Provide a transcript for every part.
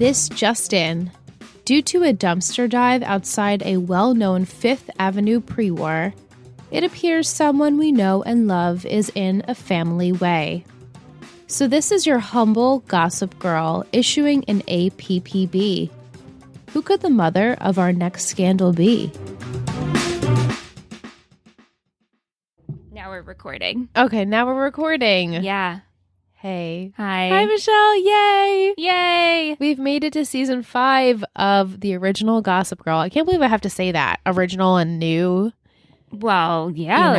This just in. Due to a dumpster dive outside a well-known Fifth Avenue pre-war, it appears someone we know and love is in a family way. So this is your humble gossip girl issuing an APPB. Who could the mother of our next scandal be? Now we're recording. Okay, now we're recording. Yeah. Hey. Hi. Hi, Michelle. Yay. Yay. We've made it to season 5 of the original Gossip Girl. I can't believe I have to say that. Original and new. Well, yeah. You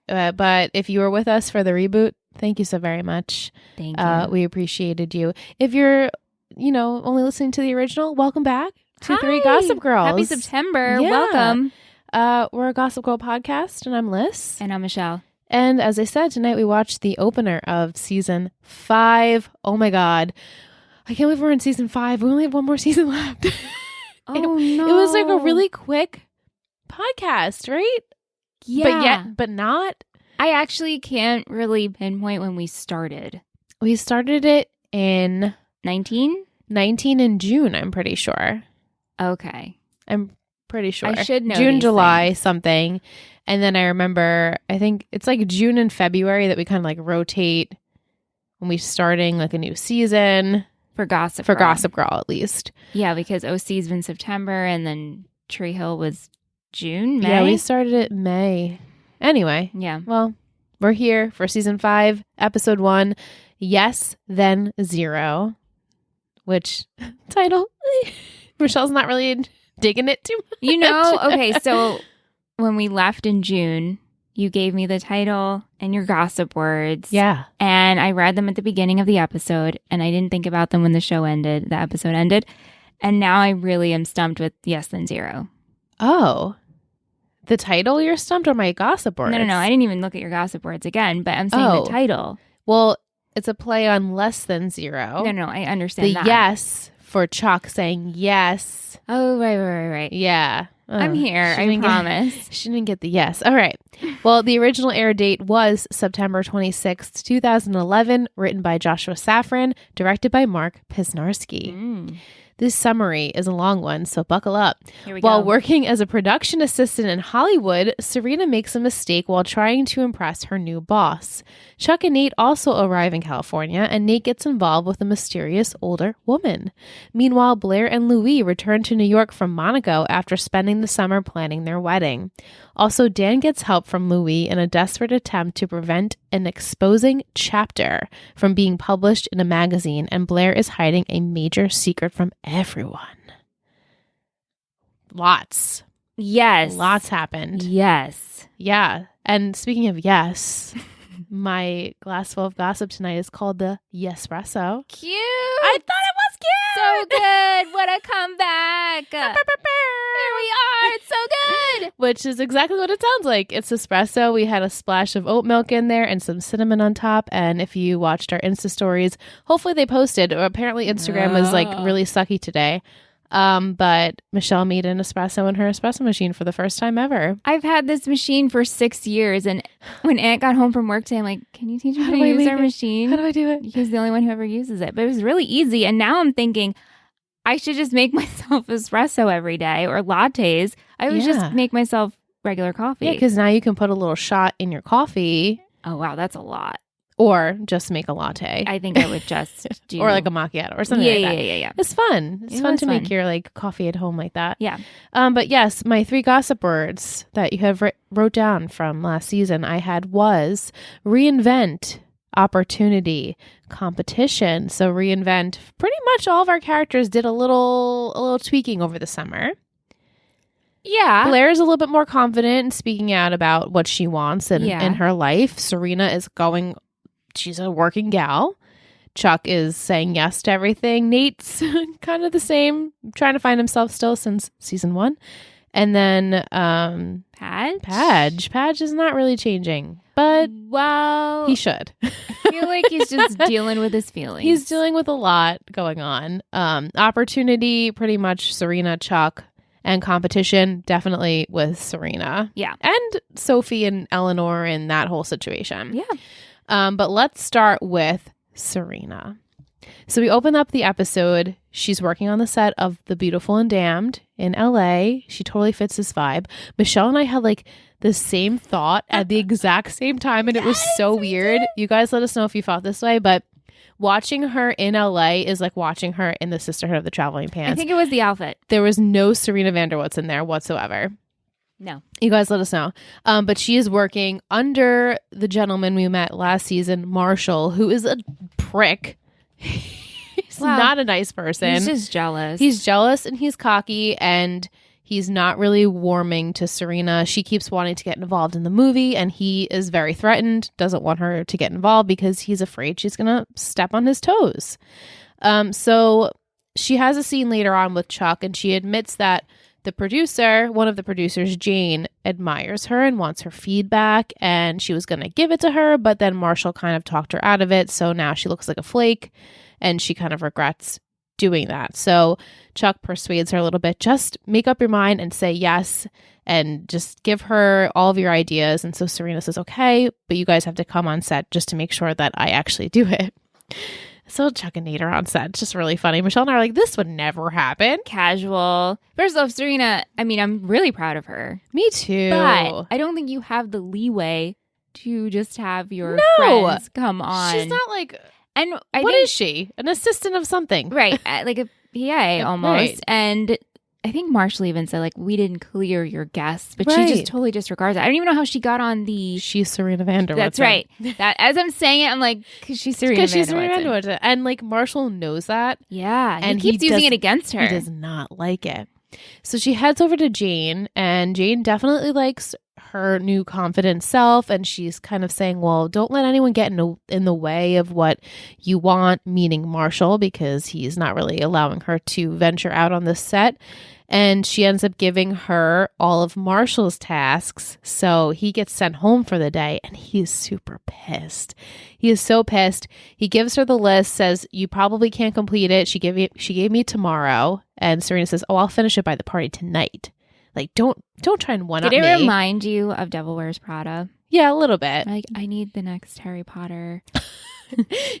know? But if you were with us for the reboot, thank you so very much. Thank you. We appreciated you. If you're, only listening to the original, welcome back to Three Gossip Girls. Happy September. Yeah. Welcome. We're a Gossip Girl podcast, and I'm Liz. And I'm Michelle. And as I said, tonight we watched the opener of season 5. Oh my God. I can't believe we're in season 5. We only have one more season left. Oh, no. It was like a really quick podcast, right? Yeah. But not. I actually can't really pinpoint when we started. We started it in 19 in June, I'm pretty sure. Okay. I'm pretty sure. I should know June, these July, things. something. And then I remember, I think it's like June and February that we kind of like rotate when we're starting like a new season. For Gossip For Girl. Gossip Girl, at least. Yeah, because OC's been September and then Tree Hill was June, May? Yeah, we started it May. Anyway. Yeah. Well, we're here for season 5, episode 1, Yes, Then Zero. Which, title, Michelle's not really digging it too much. Okay, so when we left in June, you gave me the title and your gossip words. Yeah. And I read them at the beginning of the episode, and I didn't think about them when the episode ended. And now I really am stumped with Yes, Then Zero. Oh. The title you're stumped or my gossip words? No. I didn't even look at your gossip words again, but I'm saying the title. Well, it's a play on Less Than Zero. No, I understand that. The yes for Chuck saying yes. Oh, right. Yeah. I'm here, I promise. She didn't get the yes. All right. Well, the original air date was September 26th, 2011, written by Joshua Safran, directed by Mark Pisnarski. This summary is a long one, so buckle up. Here we While go. working as a production assistant in Hollywood, Serena makes a mistake while trying to impress her new boss. Chuck and Nate also arrive in California, and Nate gets involved with a mysterious older woman. Meanwhile, Blair and Louis return to New York from Monaco after spending the summer planning their wedding. Also, Dan gets help from Louis in a desperate attempt to prevent an exposing chapter from being published in a magazine, and Blair is hiding a major secret from everyone. Lots. Yes. Lots happened. Yes. Yeah. And speaking of yes, my glassful of gossip tonight is called the Yespresso. Cute. I thought it was cute. So good. What a comeback. Here we are. It's so good. Which is exactly what it sounds like. It's espresso. We had a splash of oat milk in there and some cinnamon on top. And if you watched our Insta stories, hopefully they posted. Apparently Instagram was like really sucky today. But Michelle made an espresso in her espresso machine for the first time ever. I've had this machine for 6 years. And when Aunt got home from work today, I'm like, can you teach me how to use our machine? How do I do it? He's the only one who ever uses it. But it was really easy. And now I'm thinking, I should just make myself espresso every day or lattes. I would just make myself regular coffee. Yeah, because now you can put a little shot in your coffee. Oh, wow. That's a lot. Or just make a latte. I think I would just do... or like a macchiato or something like that. Yeah. It's fun. It's fun to make your like coffee at home like that. Yeah. But yes, my 3 gossip words that you have wrote down from last season I had was reinvent, opportunity, competition. So reinvent. Pretty much all of our characters did a little tweaking over the summer. Yeah. Blair's a little bit more confident in speaking out about what she wants in her life. Serena is she's a working gal. Chuck is saying yes to everything. Nate's kind of the same, trying to find himself still since season 1. And then Padge is not really changing, but he should. I feel like he's just dealing with his feelings. He's dealing with a lot going on. Opportunity, pretty much Serena, Chuck, and competition, definitely with Serena. Yeah. And Sophie and Eleanor and that whole situation. Yeah. But let's start with Serena. So we open up the episode. She's working on the set of The Beautiful and Damned in LA. She totally fits this vibe. Michelle and I had like the same thought at the exact same time, and it was so weird. You guys let us know if you felt this way, but watching her in LA is like watching her in the Sisterhood of the Traveling Pants. I think it was the outfit. There was no Serena Vanderwoods in there whatsoever. No. You guys let us know. But she is working under the gentleman we met last season, Marshall, who is a prick. He's not a nice person. He's just jealous. He's jealous and he's cocky, and he's not really warming to Serena. She keeps wanting to get involved in the movie, and he is very threatened, doesn't want her to get involved because he's afraid she's going to step on his toes. So she has a scene later on with Chuck, and she admits that the producer, one of the producers, Jane, admires her and wants her feedback, and she was going to give it to her, but then Marshall kind of talked her out of it, so now she looks like a flake, and she kind of regrets doing that. So Chuck persuades her a little bit, just make up your mind and say yes, and just give her all of your ideas. And so Serena says, okay, but you guys have to come on set just to make sure that I actually do it. So Chuck and Nate are on set. It's just really funny. Michelle and I are like, this would never happen. Casual. First off, Serena, I mean, I'm really proud of her. Me too. But I don't think you have the leeway to just have your friends come on. She's not like... And what is she? An assistant of something. Right. Like a PA almost. Right. And I think Marshall even said, like, we didn't clear your guests, but she just totally disregards it. I don't even know how she got on the... She's Serena Vanderwood. That's right. That as I'm saying it, I'm like, because she's Serena Vanderwood. And like Marshall knows that. Yeah. And he keeps using it against her. He does not like it. So she heads over to Jane, and Jane definitely likes her new confident self, and she's kind of saying, well, don't let anyone get in the way of what you want, meaning Marshall, because he's not really allowing her to venture out on this set. And she ends up giving her all of Marshall's tasks, so he gets sent home for the day, and he's super pissed. He is so pissed. He gives her the list, says, you probably can't complete it. She gave me tomorrow, and Serena says, oh, I'll finish it by the party tonight. Like, don't try and one-up me. Did it remind you of Devil Wears Prada? Yeah, a little bit. Like, I need the next Harry Potter.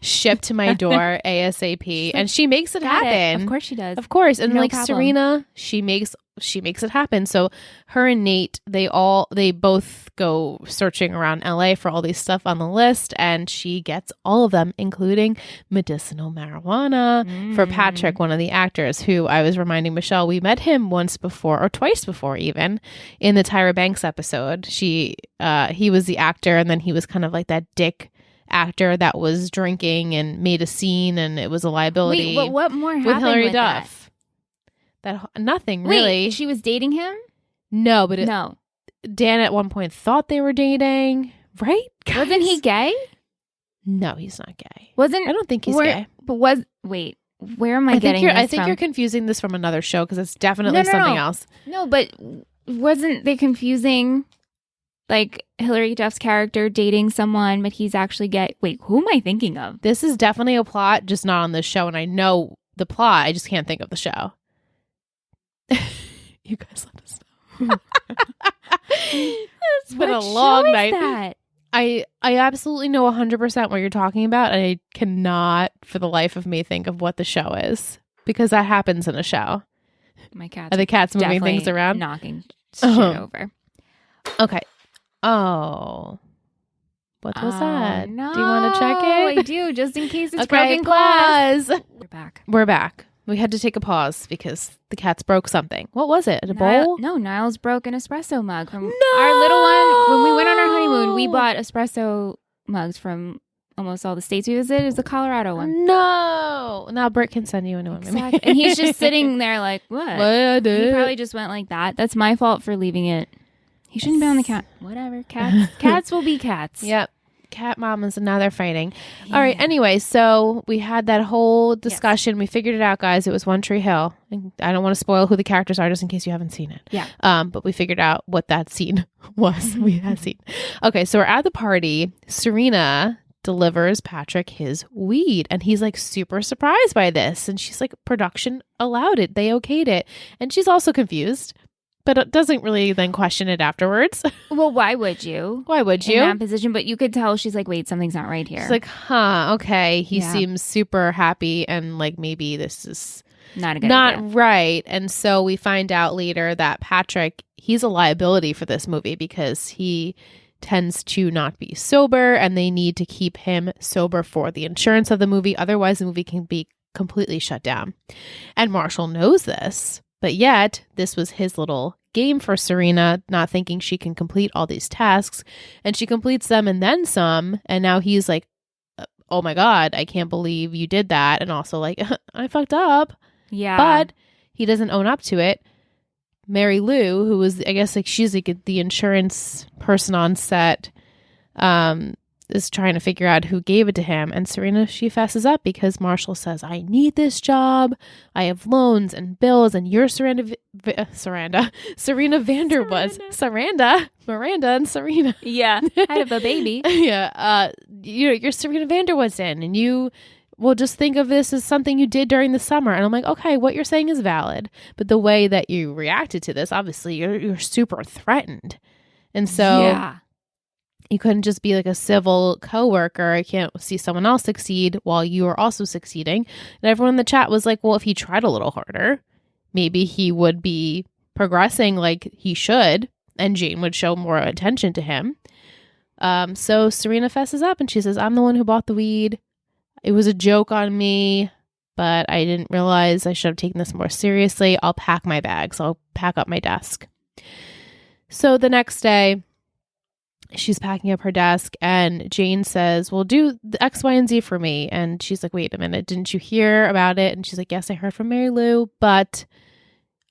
Shipped to my door ASAP. And she makes it happen. Of course she does. Of course. And no like problem. Serena, she makes it happen. So her and Nate, they both go searching around LA for all these stuff on the list, and she gets all of them, including medicinal marijuana for Patrick, one of the actors, who I was reminding Michelle, we met him once before, or twice before even, in the Tyra Banks episode. He was the actor, and then he was kind of like that dick actor that was drinking and made a scene, and it was a liability. Wait, what more happened with Hilary with Duff? That nothing really. Wait, she was dating him? No, but no. Dan at one point thought they were dating, right? Guys? Wasn't he gay? No, he's not gay. I don't think he's gay. But where am I getting this I think from? you're confusing this from another show, because it's definitely something else. No, but wasn't they confusing? Like Hilary Duff's character dating someone, but he's actually gay. Wait, who am I thinking of? This is definitely a plot, just not on this show. And I know the plot. I just can't think of the show. You guys let us know. It's been a long night. That? I absolutely know 100% what you're talking about. And I cannot for the life of me think of what the show is, because that happens in a show. My cats. Are the cats moving things around? Knocking shit over. Okay. Oh. What was that? No. Do you want to check it? I do, just in case it's okay, broken glass. Pause. We're back. We had to take a pause because the cats broke something. What was it? A bowl? No, Niles broke an espresso mug from our little one. When we went on our honeymoon, we bought espresso mugs from almost all the states we visited. It was the Colorado one. No. Now Britt can send you a new one. Exactly. And he's just sitting there like, what? He probably just went like that. That's my fault for leaving it. He shouldn't be on the cat. Whatever. Cats will be cats. Yep. Cat mamas, and now they're fighting. Yeah. All right. Anyway, so we had that whole discussion. Yes. We figured it out, guys. It was One Tree Hill. And I don't want to spoil who the characters are, just in case you haven't seen it. Yeah. But we figured out what that scene was. We had seen. Okay. So we're at the party. Serena delivers Patrick his weed, and he's like super surprised by this. And she's like, production allowed it. They okayed it. And she's also confused, but it doesn't really then question it afterwards. Well, why would you? Why would you? In that position, but you could tell she's like, wait, something's not right here. She's like, huh, okay. He seems super happy, and like maybe this is not a good idea. Not right. And so we find out later that Patrick, he's a liability for this movie because he tends to not be sober, and they need to keep him sober for the insurance of the movie. Otherwise, the movie can be completely shut down. And Marshall knows this, but yet this was his little game for Serena, not thinking she can complete all these tasks. And she completes them and then some. And now he's like, oh my God, I can't believe you did that. And also like, I fucked up. Yeah. But he doesn't own up to it. Mary Lou, who was, I guess, like she's like the insurance person on set, is trying to figure out who gave it to him. And Serena, she fesses up because Marshall says, I need this job. I have loans and bills, and you're Serena Vanderwood. Miranda and Serena. Yeah. Head of a baby. Yeah. You're Serena Vanderwoodson, and you will just think of this as something you did during the summer. And I'm like, okay, what you're saying is valid. But the way that you reacted to this, obviously, you're super threatened. And so yeah. You couldn't just be like a civil coworker. I can't see someone else succeed while you are also succeeding. And everyone in the chat was like, well, if he tried a little harder, maybe he would be progressing like he should, and Jane would show more attention to him. So Serena fesses up and she says, I'm the one who bought the weed. It was a joke on me, but I didn't realize I should have taken this more seriously. I'll pack my bags. I'll pack up my desk. So the next day, she's packing up her desk and Jane says, well, do the X, Y, and Z for me. And she's like, wait a minute, didn't you hear about it? And she's like, yes, I heard from Mary Lou, but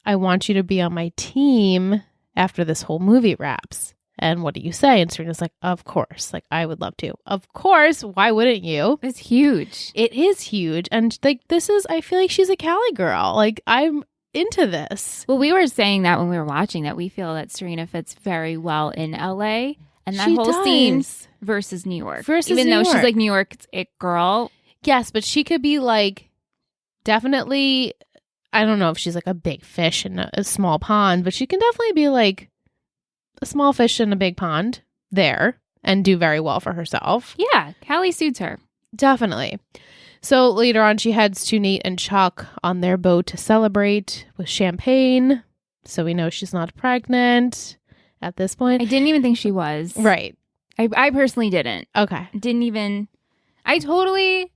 I want you to be on my team after this whole movie wraps. And what do you say? And Serena's like, of course. Like, I would love to. Of course. Why wouldn't you? It's huge. It is huge. And like, I feel like she's a Cali girl. Like, I'm into this. Well, we were saying that when we were watching that we feel that Serena fits very well in LA. And that whole scene versus New York. Even though she's like New York's it girl. Yes, but she could be like, definitely, I don't know if she's like a big fish in a small pond, but she can definitely be like a small fish in a big pond there and do very well for herself. Yeah, Callie suits her. Definitely. So later on, she heads to Nate and Chuck on their boat to celebrate with champagne. So we know she's not pregnant at this point. I didn't even think she was. Right. I personally didn't. Okay. I totally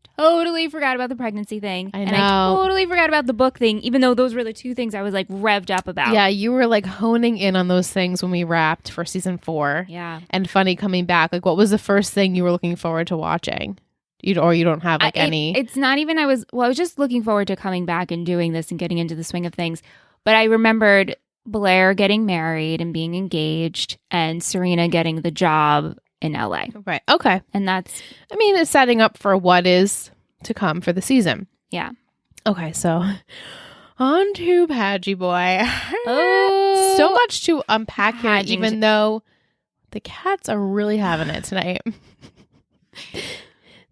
forgot about the pregnancy thing. I know. And I totally forgot about the book thing, even though those were the two things I was like revved up about. Yeah, you were like honing in on those things when we wrapped for season 4. Yeah. And funny coming back. Like, what was the first thing you were looking forward to watching? You don't have like any. It's not even, I was just looking forward to coming back and doing this and getting into the swing of things. But I remembered Blair getting married and being engaged and Serena getting the job in LA. Right. Okay. And it's setting up for what is to come for the season. Yeah. Okay. So on to Padgy Boy. Oh, so much to unpack here, Padging. even though the cats are really having it tonight.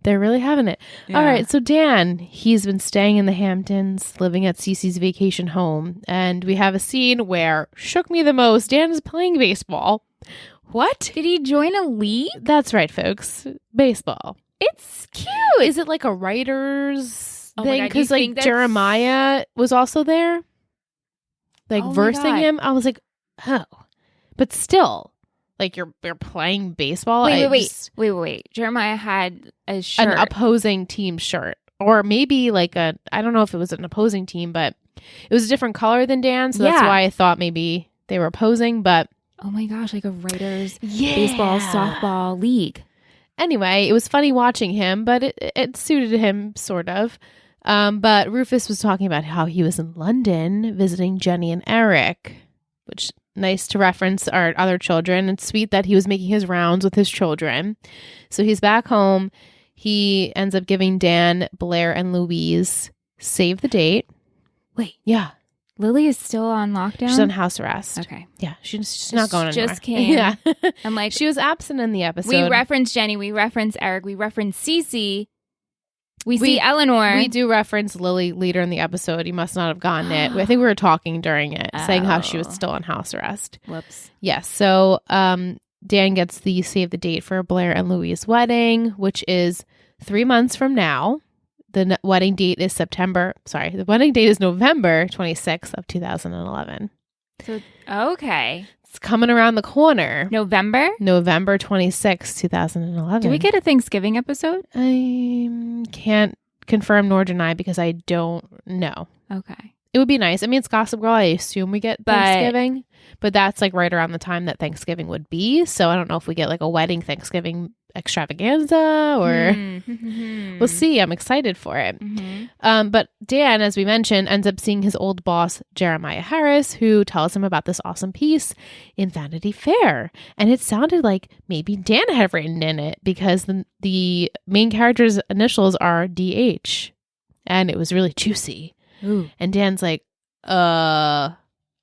They're really having it. Yeah. All right. So Dan, he's been staying in the Hamptons, living at Cece's vacation home. And we have a scene where shook me the most. Dan is playing baseball. What? Did he join a league? That's right, folks. Baseball. It's cute. Is it like a writer's thing? Because like Jeremiah was also there, like versing him. I was like, oh, but still. Like you're playing baseball. Wait. Jeremiah had a shirt, an opposing team shirt, or maybe like I don't know if it was an opposing team, but it was a different color than Dan, so that's why I thought maybe they were opposing. But oh my gosh, like a writers baseball softball league. Anyway, it was funny watching him, but it suited him sort of. But Rufus was talking about how he was in London visiting Jenny and Eric, which. Nice to reference our other children. It's sweet that he was making his rounds with his children. So he's back home. He ends up giving Dan, Blair, and Louise save the date. Wait. Yeah. Lily is still on lockdown? She's on house arrest. Okay. Yeah. She's not going anywhere. Just came. Yeah. I'm like. She was absent in the episode. We reference Jenny. We reference Eric. We reference Cece. We see Eleanor. We do reference Lily later in the episode. You must not have gotten it. I think we were talking during it, saying how she was still on house arrest. Whoops. Yes. So Dan gets the save the date for Blair and Louise' wedding, which is 3 months from now. The wedding date is the wedding date is November 26th of 2011. So, okay. It's coming around the corner. November 26th, 2011. Do we get a Thanksgiving episode? I can't confirm nor deny because I don't know. Okay. It would be nice. I mean, it's Gossip Girl. I assume we get Thanksgiving, but that's like right around the time that Thanksgiving would be. So I don't know if we get like a wedding Thanksgiving extravaganza or we'll see. I'm excited for it. But Dan, as we mentioned, ends up seeing his old boss, Jeremiah Harris, who tells him about this awesome piece in Vanity Fair. And it sounded like maybe Dan had written in it because the main character's initials are DH. And it was really juicy. Ooh. And Dan's like, okay,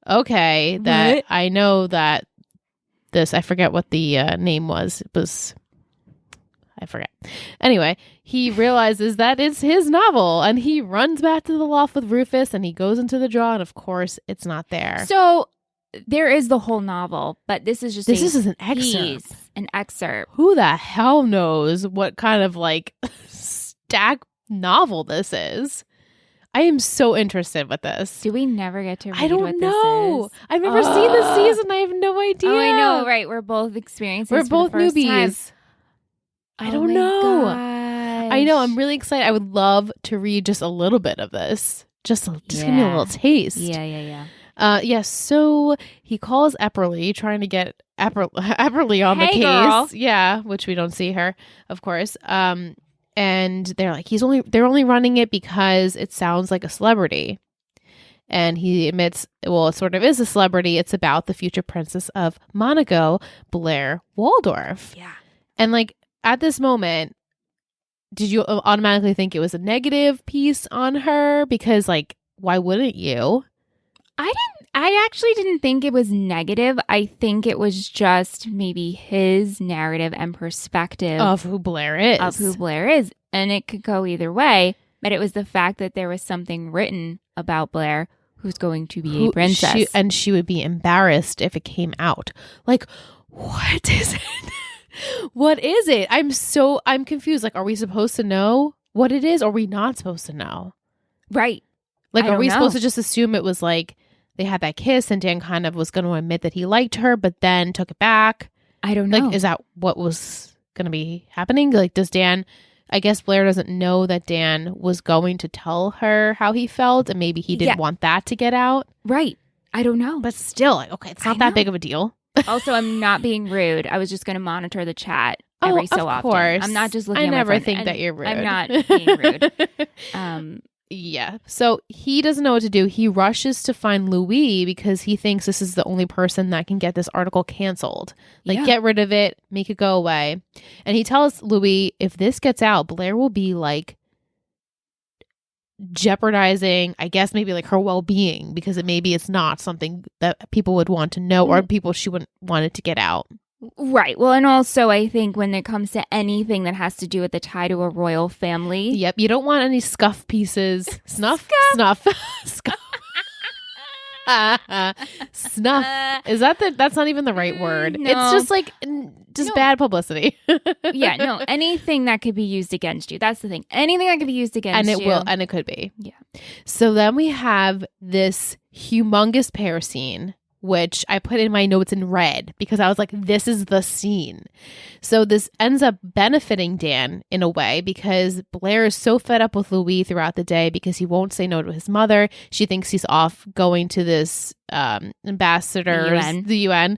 that what? I know that this, I forget what the name was. It was, I forget. Anyway, he realizes that it's his novel and he runs back to the loft with Rufus and he goes into the drawer and of course it's not there. So there is the whole novel, but this is just an excerpt. piece, an excerpt. Who the hell knows what kind of like stack novel this is? I am so interested with this. Do we never get to read I don't what know. this is? I've never seen this season. I have no idea. Oh, I know, right? We're both experiencing We're this both for the first newbies. time. I don't know. Gosh. I know. I'm really excited. I would love to read just a little bit of this. Just give me a little taste. Yeah. So he calls Epperly, trying to get Epperly on the case. Girl. Yeah, which we don't see her, of course. And they're like, they're only running it because it sounds like a celebrity. And he admits, well, it sort of is a celebrity. It's about the future princess of Monaco, Blair Waldorf. Yeah. And like at this moment, did you automatically think it was a negative piece on her? Because like, why wouldn't you? I actually didn't think it was negative. I think it was just maybe his narrative and perspective Of who Blair is. And it could go either way. But it was the fact that there was something written about Blair who's going to be a princess. She would be embarrassed if it came out. Like, what is it? What is it? I'm confused. Like, are we supposed to know what it is? Or are we not supposed to know? Right. Like, I are we don't know. supposed to just assume it was like they had that kiss and Dan kind of was going to admit that he liked her, but then took it back? I don't know. Like, is that what was going to be happening? Like, does Dan, I guess Blair doesn't know that Dan was going to tell her how he felt and maybe he didn't want that to get out. Right. I don't know. But still, like, okay, it's not that big of a deal. Also, I'm not being rude. I was just going to monitor the chat every so often. Course. I'm not just looking at I my never phone. think that you're rude. I'm not being rude. Yeah. So he doesn't know what to do. He rushes to find Louis because he thinks this is the only person that can get this article canceled. Like, get rid of it, make it go away. And he tells Louis, if this gets out, Blair will be like jeopardizing, I guess, maybe like her well-being because maybe it's not something that people would want to know or people she wouldn't want it to get out. Right. Well, and also I think when it comes to anything that has to do with the tie to a royal family. Yep. You don't want any scuff pieces. Snuff. Snuff. Snuff. Is that's not even the right word. No. It's just like bad publicity. Yeah, no, anything that could be used against you. That's the thing. Anything that could be used against you. And it could be. Yeah. So then we have this humongous pear scene, which I put in my notes in red because I was like, this is the scene. So this ends up benefiting Dan in a way because Blair is so fed up with Louis throughout the day because he won't say no to his mother. She thinks he's off going to this ambassador, the UN,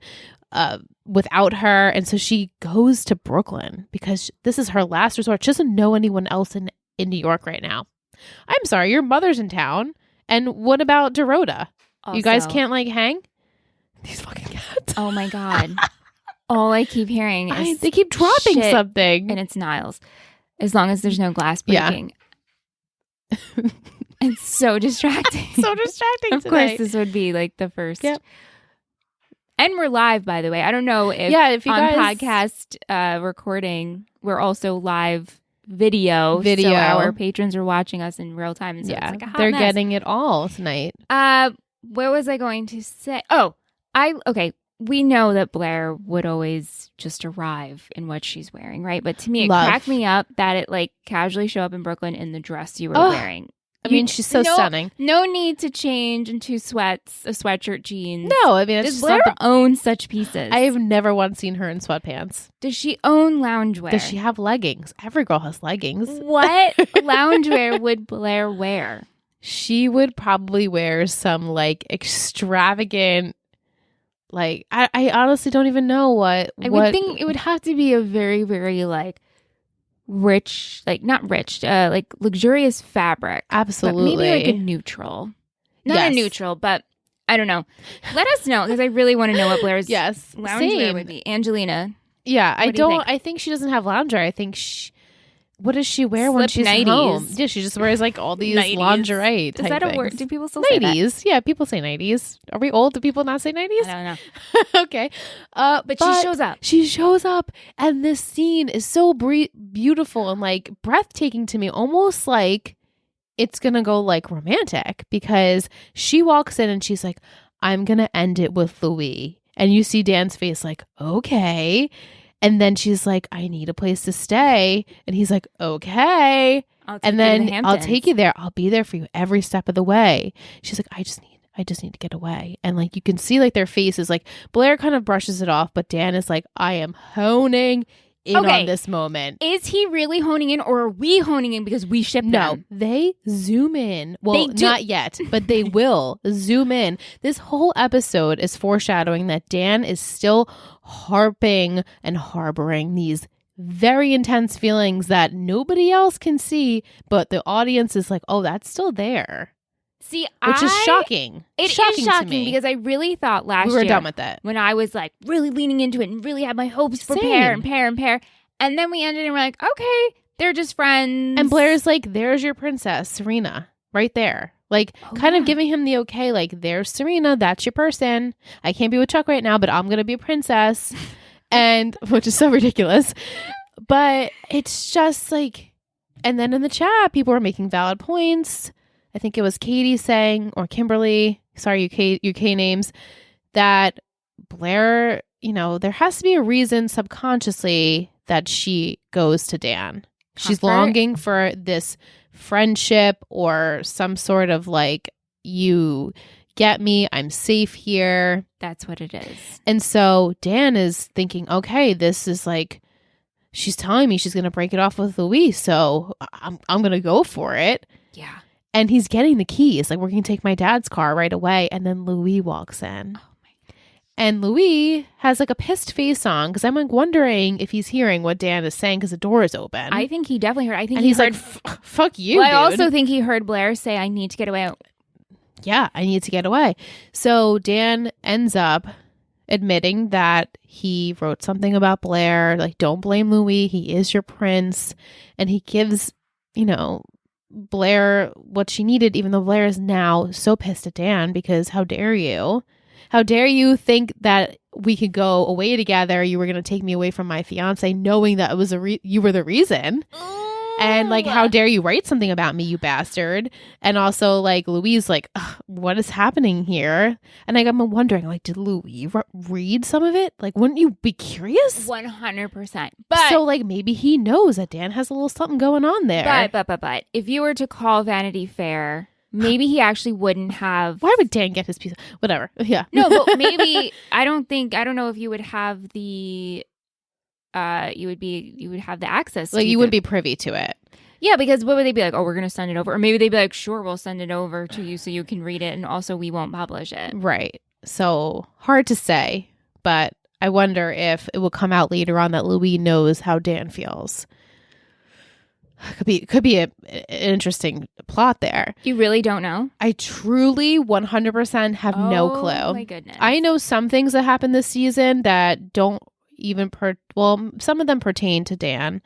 without her. And so she goes to Brooklyn because this is her last resort. She doesn't know anyone else in New York right now. I'm sorry, your mother's in town. And what about Dorota? Also, you guys can't like hang? These fucking cats. Oh my God. All I keep hearing is they keep dropping something. And it's Niles. As long as there's no glass breaking. Yeah. It's so distracting. So distracting Of course, this would be like the first. Yep. And we're live, by the way. I don't know if you on podcast recording, we're also live video. So our patrons are watching us in real time. And so it's like a hot they're mess. Getting it all tonight. What was I going to say? Oh, okay. we know that Blair would always just arrive in what she's wearing, right? But to me, it Love. cracked me up that it like casually show up in Brooklyn in the dress you were wearing. I mean, she's so stunning. No need to change into a sweatshirt, jeans. No, I mean, it's does just Blair not own such pieces? I've never once seen her in sweatpants. Does she own loungewear? Does she have leggings? Every girl has leggings. What loungewear would Blair wear? She would probably wear some like extravagant, like I honestly don't even know what. I would think it would have to be a very, very like rich, like not rich, like luxurious fabric. Absolutely. But maybe like a neutral. Not Yes. a neutral, but I don't know. Let us know because I really want to know what Blair's Yes, loungewear same. would be. Angelina. Yeah, I What do you don't. think? I think she doesn't have lingerie. I think what does she wear when Slip she's 90s. home? Yeah, she just wears like all these 90s. lingerie. Is type that a things. word? Do people still say that? 90s? Yeah, people say 90s. Are we old? Do people not say 90s? I don't know. Okay. But she shows up. She shows up, and this scene is so beautiful and like breathtaking to me, almost like it's gonna go like romantic, because she walks in and she's like, I'm gonna end it with Louis. And you see Dan's face like, okay. And then she's like, I need a place to stay. And he's like, okay. And then I'll take you there. I'll be there for you every step of the way. She's like, I just need to get away. And like, you can see like their faces, like Blair kind of brushes it off, but Dan is like, I am honing in on this moment. Is he really honing in, or are we honing in because we ship No, them? they zoom in. Well, They do. not yet, but they will zoom in. This whole episode is foreshadowing that Dan is still harping and harboring these very intense feelings that nobody else can see, but the audience is like, oh, that's still there. See, Which is shocking. It is shocking shocking to me. because I really thought last we were year done with it. when I was like really leaning into it and really had my hopes for Same. pair. And then we ended and we're like, okay, they're just friends. And Blair's like, there's your princess, Serena, right there. Like, kind of giving him the okay, like, there's Serena, that's your person. I can't be with Chuck right now, but I'm going to be a princess. And, which is so ridiculous. But it's just like, and then in the chat, people were making valid points. I think it was Katie saying, or Kimberly, sorry, UK names, that Blair, there has to be a reason subconsciously that she goes to Dan. She's longing for this friendship or some sort of like, you get me, I'm safe here. That's what it is. And so Dan is thinking, okay, this is like, she's telling me she's going to break it off with Louis, so I'm going to go for it. Yeah. And he's getting the keys. Like, we're going to take my dad's car right away. And then Louis walks in. Oh my God. And Louis has like a pissed face on, because I'm like wondering if he's hearing what Dan is saying because the door is open. I think he definitely heard. I think and he he's heard. like, fuck you, Well, dude. I also think he heard Blair say, I need to get away. Yeah, I need to get away. So Dan ends up admitting that he wrote something about Blair. Like, don't blame Louis. He is your prince. And he gives, Blair what she needed, even though Blair is now so pissed at Dan because how dare you? How dare you think that we could go away together? You were going to take me away from my fiance knowing that it was you were the reason. And like, how dare you write something about me, you bastard? And also like Louise, like, what is happening here? And like, I'm wondering, like, did Louis read some of it? Like, wouldn't you be curious? 100%. But so like, maybe he knows that Dan has a little something going on there. But if you were to call Vanity Fair, maybe he actually wouldn't have. Why would Dan get his piece? Whatever. Yeah. No, but maybe I don't know if you would have the. You would have the access. Like, you wouldn't be privy to it. Yeah, because what would they be like? Oh, we're going to send it over. Or maybe they'd be like, sure, we'll send it over to you so you can read it. And also we won't publish it. Right. So hard to say, but I wonder if it will come out later on that Louis knows how Dan feels. Could be an interesting plot there. You really don't know? I truly 100% have no clue. Oh my goodness. I know some things that happened this season that don't even some of them pertain to Dan,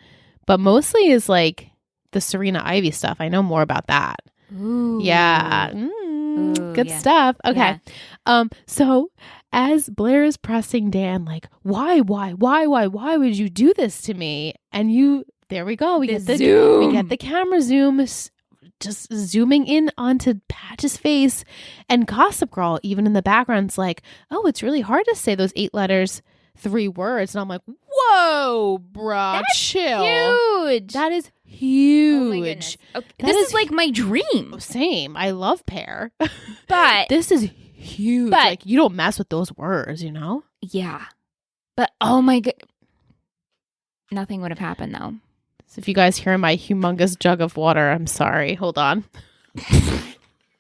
but mostly is like the Serena Ivy stuff. I know more about that. Ooh. Yeah. Good stuff. Okay. Yeah. So as Blair is pressing Dan, like, why would you do this to me? And there we go. We get the camera zoom just zooming in onto Patch's face, and Gossip Girl, even in the background's like, oh, it's really hard to say those 8 letters, 3 words. And I'm like, whoa, bruh, That's chill. huge. That is huge. Oh my goodness. Okay. This is like my dream. Same. I love Pear. But this is huge. But- Like, you don't mess with those words, you know? yeah. But oh my god. Nothing would have happened though. So if you guys hear my humongous jug of water, I'm sorry. Hold on.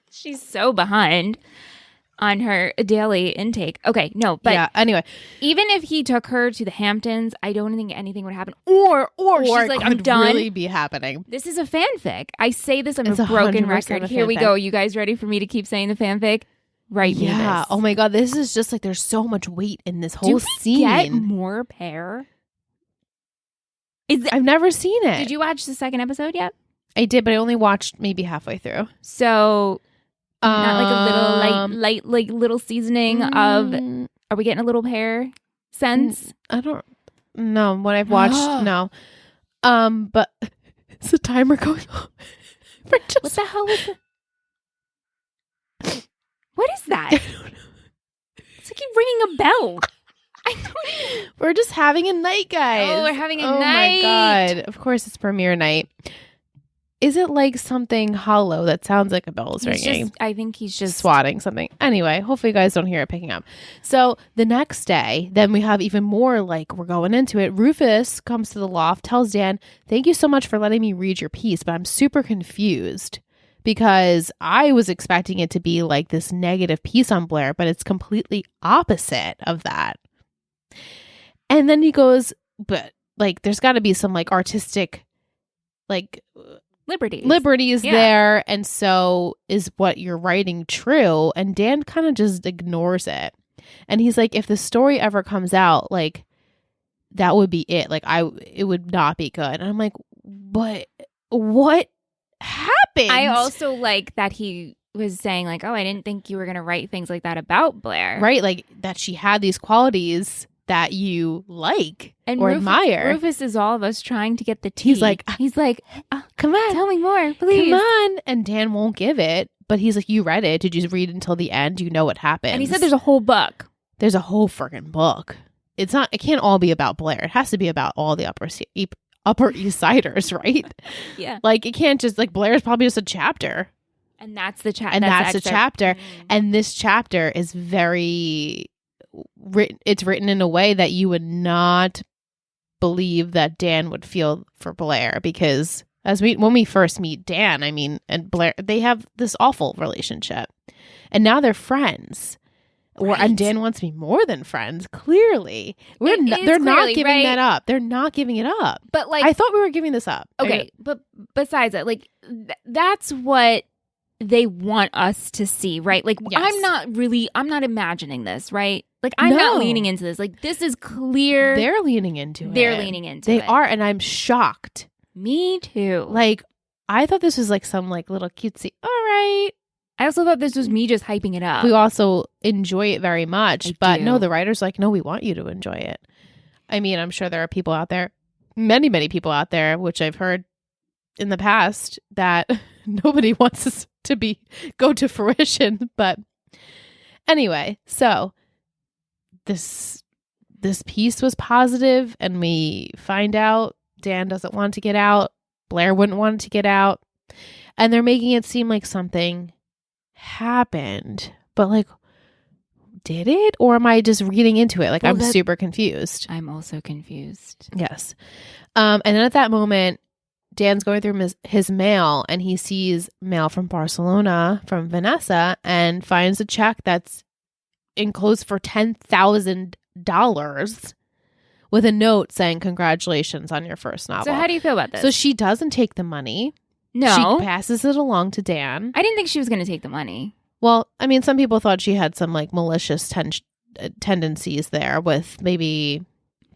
She's so behind on her daily intake. Okay, no, but yeah, anyway. even if he took her to the Hamptons, I don't think anything would happen. Or she's Or like, it I'm could done. really be happening. This is a fanfic. I say this on It's a broken 100% record. a Here we fanfic. go. You guys ready for me to keep saying the fanfic? Write me Yeah. this. Oh my God. This is just like there's so much weight in this Do whole we scene. get more Pear? I've never seen it. Did you watch the second episode yet? I did, but I only watched maybe halfway through. So not like a little light like little seasoning of. mm, Are we getting a little Pear sense? I don't know what I've watched. No. But is the timer going on? What the hell is it? What is that? It's like you're ringing a bell. I don't. We're just having a night, guys. Oh, we're having a Oh night. my God. Of course, it's premiere night. Is it like something hollow that sounds like a bell's ringing? I think he's just Swatting something. Anyway, hopefully you guys don't hear it picking up. So the next day, then we have even more like we're going into it. Rufus comes to the loft, tells Dan, thank you so much for letting me read your piece, but I'm super confused because I was expecting it to be like this negative piece on Blair, but it's completely opposite of that. And then he goes, but like there's got to be some like artistic like liberties Yeah. there, and so is what you're writing true? And Dan kind of just ignores it, and he's like, if the story ever comes out, like that would be it, like it would not be good. And I'm like, but what happened? I also like that he was saying like, oh, I didn't think you were going to write things like that about Blair. right, like that she had these qualities that you like And or admire. Rufus is all of us trying to get the tea. He's like, come on, tell me more, please. come on. And Dan won't give it, but he's like, you read it. Did you read until the end? You know what happened. And he said there's a whole book. There's a whole freaking book. It can't all be about Blair. It has to be about all the Upper East Siders, right? Yeah. Like it can't just like Blair's probably just a chapter. And that's the chapter. And that's the chapter. Mm. And this chapter is very written. It's written in a way that you would not believe that Dan would feel for Blair, because when we first meet Dan, I mean, and Blair, they have this awful relationship, and now they're friends. Right. And Dan wants to be more than friends. Clearly, they're not giving right? that up. They're not giving it up. But like, I thought we were giving this up. okay, but besides that, like, that's what they want us to see, right? Like, Yes. I'm not imagining this, right? Like, I'm not No. leaning into this. Like, this is clear. They're leaning into it. They're leaning into They it. are, and I'm shocked. Me too. Like, I thought this was like some like little cutesy. All right. I also thought this was me just hyping it up. We also enjoy it very much, I but do. no, the writer's like, no, we want you to enjoy it. I mean, I'm sure there are people out there, many, many people out there, which I've heard in the past, that nobody wants this to go to fruition. But anyway, so this piece was positive, and we find out Dan doesn't want to get out. Blair wouldn't want to get out. And they're making it seem like something happened, but like, did it? Or am I just reading into it? Like, I'm super confused. I'm also confused. Yes. And then at that moment, Dan's going through his mail, and he sees mail from Barcelona from Vanessa, and finds a check that's enclosed for $10,000 with a note saying, congratulations on your first novel. So how do you feel about this? So she doesn't take the money. no, She passes it along to Dan. I didn't think she was going to take the money. Well, I mean, some people thought she had some like malicious tendencies there with maybe,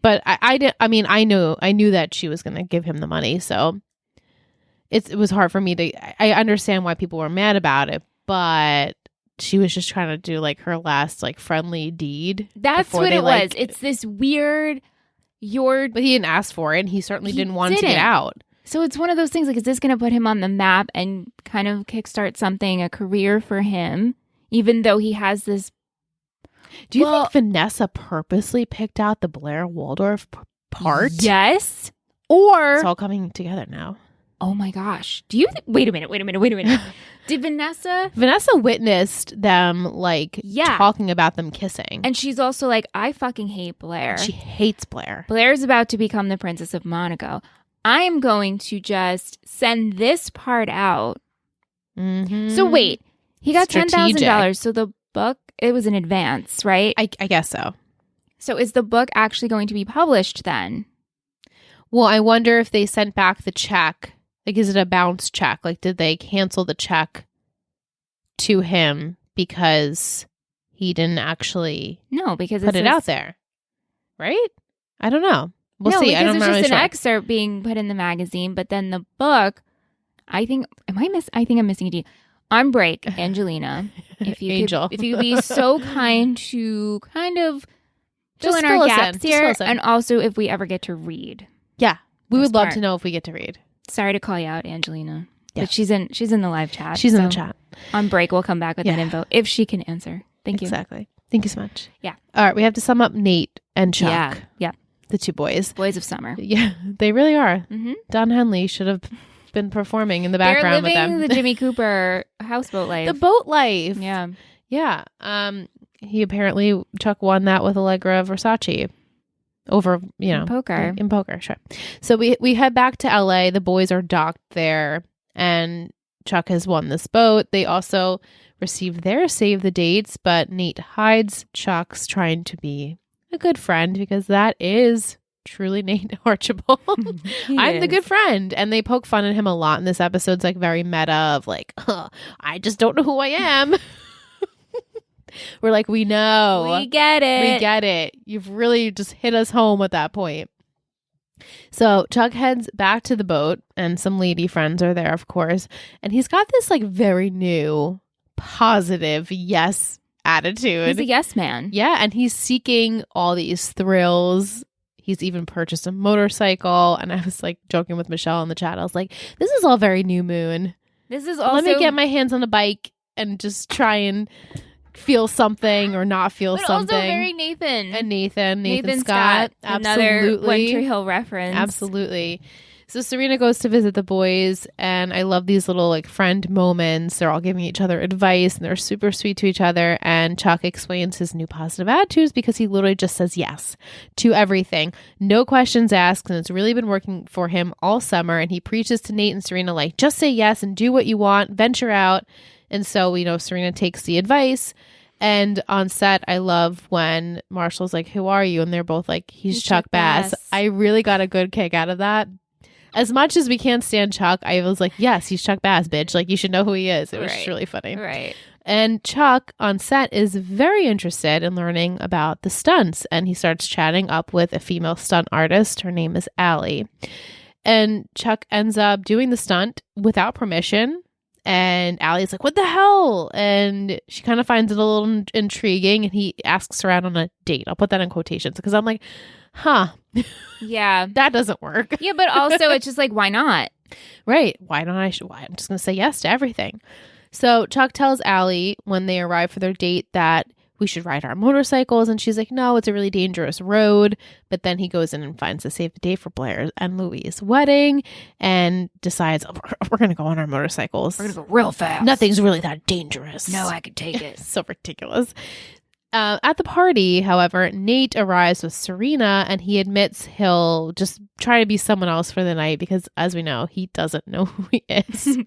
but I didn't. I mean, I knew that she was going to give him the money, so it was hard for me to. I understand why people were mad about it, but she was just trying to do like her last like friendly deed. That's before what they, it like- was. It's this weird. But he didn't ask for it, and he certainly He didn't want to didn't. get out. So it's one of those things, like, is this going to put him on the map and kind of kickstart something, a career for him, even though he has this? Do you think Vanessa purposely picked out the Blair Waldorf part? Yes. Or it's all coming together now. Oh my gosh. Do you wait a minute. Did Vanessa witnessed them talking about them kissing. And she's also like, I fucking hate Blair. She hates Blair. Blair's about to become the Princess of Monaco. I'm going to just send this part out. Mm-hmm. So wait, he got $10,000. So the book, it was in advance, right? I guess so. So is the book actually going to be published then? Well, I wonder if they sent back the check. Like, is it a bounce check? Like, did they cancel the check to him because he didn't actually put it out there? Right? I don't know. We'll see. I don't know. It's just an excerpt being put in the magazine, but then the book, I think I'm missing a D. On break, Angelina, if you could be so kind to kind of fill in our gaps here, and also if we ever get to read. Yeah, we would love to know if we get to read. Sorry to call you out, Angelina. Yeah. But she's in the live chat. She's in the chat. On break, we'll come back with that info if she can answer. Thank you. Exactly. Thank you so much. Yeah. All right, we have to sum up Nate and Chuck. Yeah. The two boys. Boys of summer. Yeah, they really are. Mm-hmm. Don Henley should have been performing in the background with them. They're living the Jimmy Cooper houseboat life. The boat life. Yeah. Yeah. He apparently, Chuck won that with Allegra Versace. Over, in poker. In poker, sure. So we head back to LA. The boys are docked there, and Chuck has won this boat. They also received their save the dates, but Nate hides Chuck's trying to be a good friend because that is truly Nate Archibald. I'm the good friend. And they poke fun at him a lot in this episode. It's like very meta of like, I just don't know who I am. We're like, we know. We get it. We get it. You've really just hit us home at that point. So Chuck heads back to the boat and some lady friends are there, of course. And he's got this like very new, positive yes attitude. He's a yes man. Yeah. And he's seeking all these thrills. He's even purchased a motorcycle. And I was like joking with Michelle in the chat. I was like, this is all very new moon. This is also... Let me get my hands on a bike and just try and feel something or not feel something. Also very Nathan. And Nathan Scott. Absolutely. Another One Tree Hill reference. Absolutely. So Serena goes to visit the boys, and I love these little like friend moments. They're all giving each other advice, and they're super sweet to each other. And Chuck explains his new positive attitudes because he literally just says yes to everything. No questions asked, and it's really been working for him all summer. And he preaches to Nate and Serena like, just say yes and do what you want, venture out. And so, Serena takes the advice. And on set, I love when Marshall's like, who are you? And they're both like, he's Chuck Bass. I really got a good kick out of that. As much as we can't stand Chuck, I was like, yes, he's Chuck Bass, bitch. Like, you should know who he is. It was just really funny. Right. And Chuck on set is very interested in learning about the stunts. And he starts chatting up with a female stunt artist. Her name is Allie. And Chuck ends up doing the stunt without permission. And Allie's like, what the hell? And she kind of finds it a little intriguing. And he asks her out on a date. I'll put that in quotations because I'm like, huh. Yeah. That doesn't work. Yeah, but also it's just like, why not? Right. Why don't I? Why? I'm just going to say yes to everything. So Chuck tells Allie when they arrive for their date that we should ride our motorcycles. And she's like, no, it's a really dangerous road. But then he goes in and finds a save the date for Blair and Louis' wedding and decides, we're going to go on our motorcycles. We're going to go real fast. Nothing's really that dangerous. No, I can take it. So ridiculous. At the party, however, Nate arrives with Serena and he admits he'll just try to be someone else for the night because, as we know, he doesn't know who he is.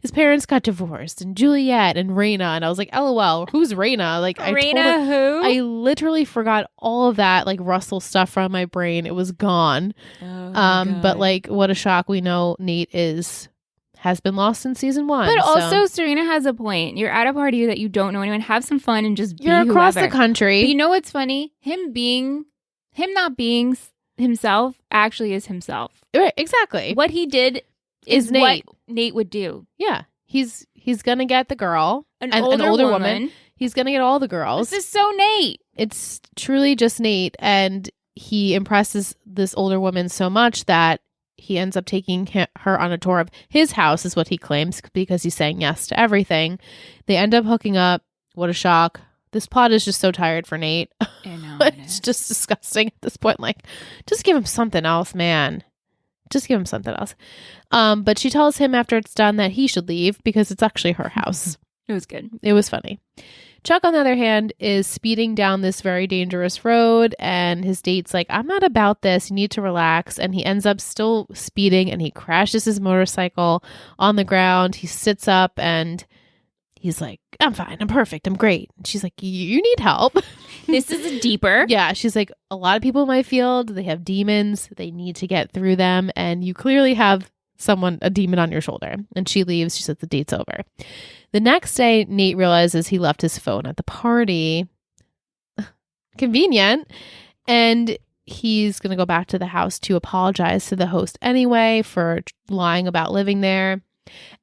His parents got divorced and Juliet and Raina. And I was like, LOL, who's Raina? Like, Raina who? I literally forgot all of that, like, Russell stuff from my brain. It was gone. But, like, what a shock. We know Nate has been lost in season 1. But also, Serena has a point. You're at a party that you don't know anyone. Have some fun and just be You're across whoever. the country. But you know what's funny? Him not being himself actually is himself. Right, exactly. What he did is Nate. what Nate would do. Yeah. He's going to get the girl. An older woman. He's going to get all the girls. This is so Nate. It's truly just Nate. And he impresses this older woman so much that he ends up taking her on a tour of his house, is what he claims, because he's saying yes to everything. They end up hooking up. What a shock. This plot is just so tired for Nate. I know. It's just disgusting at this point. Like, just give him something else, man. Just give him something else. But she tells him after it's done that he should leave because it's actually her house. It was good. It was funny. Chuck, on the other hand, is speeding down this very dangerous road, and his date's like, I'm not about this. You need to relax. And he ends up still speeding, and he crashes his motorcycle on the ground. He sits up, and he's like, I'm fine. I'm perfect. I'm great. And she's like, you need help. This is deeper. Yeah. She's like, a lot of people in my field, they have demons. They need to get through them. And you clearly have a demon on your shoulder. And she leaves. She says the date's over. The next day, Nate realizes he left his phone at the party. Convenient. And he's going to go back to the house to apologize to the host anyway for lying about living there.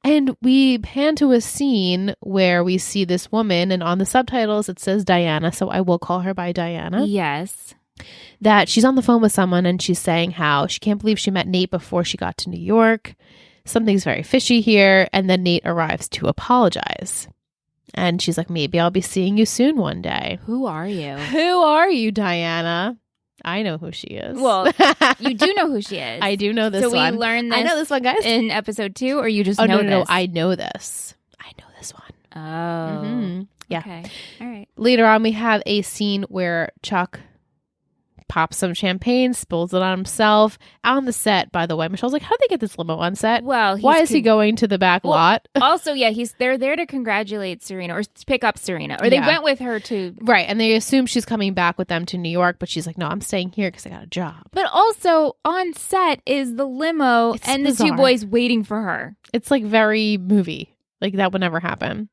And we pan to a scene where we see this woman, and on the subtitles it says Diana, so I will call her by Diana. Yes. That she's on the phone with someone, and she's saying how she can't believe she met Nate before she got to New York. Something's very fishy here. And then Nate arrives to apologize. And she's like, maybe I'll be seeing you soon one day. Who are you? Who are you, Diana? I know who she is. Well, you do know who she is. I do know this one. So we learned this. I know this one, guys. In episode 2, or you just know this? No, I know this. I know this one. Oh. Mm-hmm. Yeah. Okay. All right. Later on, we have a scene where Chuck pops some champagne, spills it on himself. Out on the set, by the way, Michelle's like, how'd they get this limo on set? Well, why is he going to the back lot? Also, yeah, they're there to congratulate Serena or to pick up Serena. Or they went with her to... Right, and they assume she's coming back with them to New York, but she's like, no, I'm staying here because I got a job. But also, on set is the limo and bizarre. The two boys waiting for her. It's like very movie. Like, that would never happen.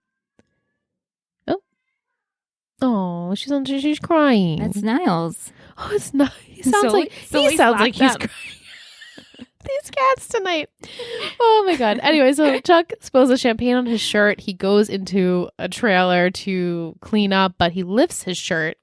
Oh, she's crying. That's Niles. Oh, it's not. He sounds like he's crying. These cats tonight. Oh my god. Anyway, so Chuck spills the champagne on his shirt. He goes into a trailer to clean up, but he lifts his shirt,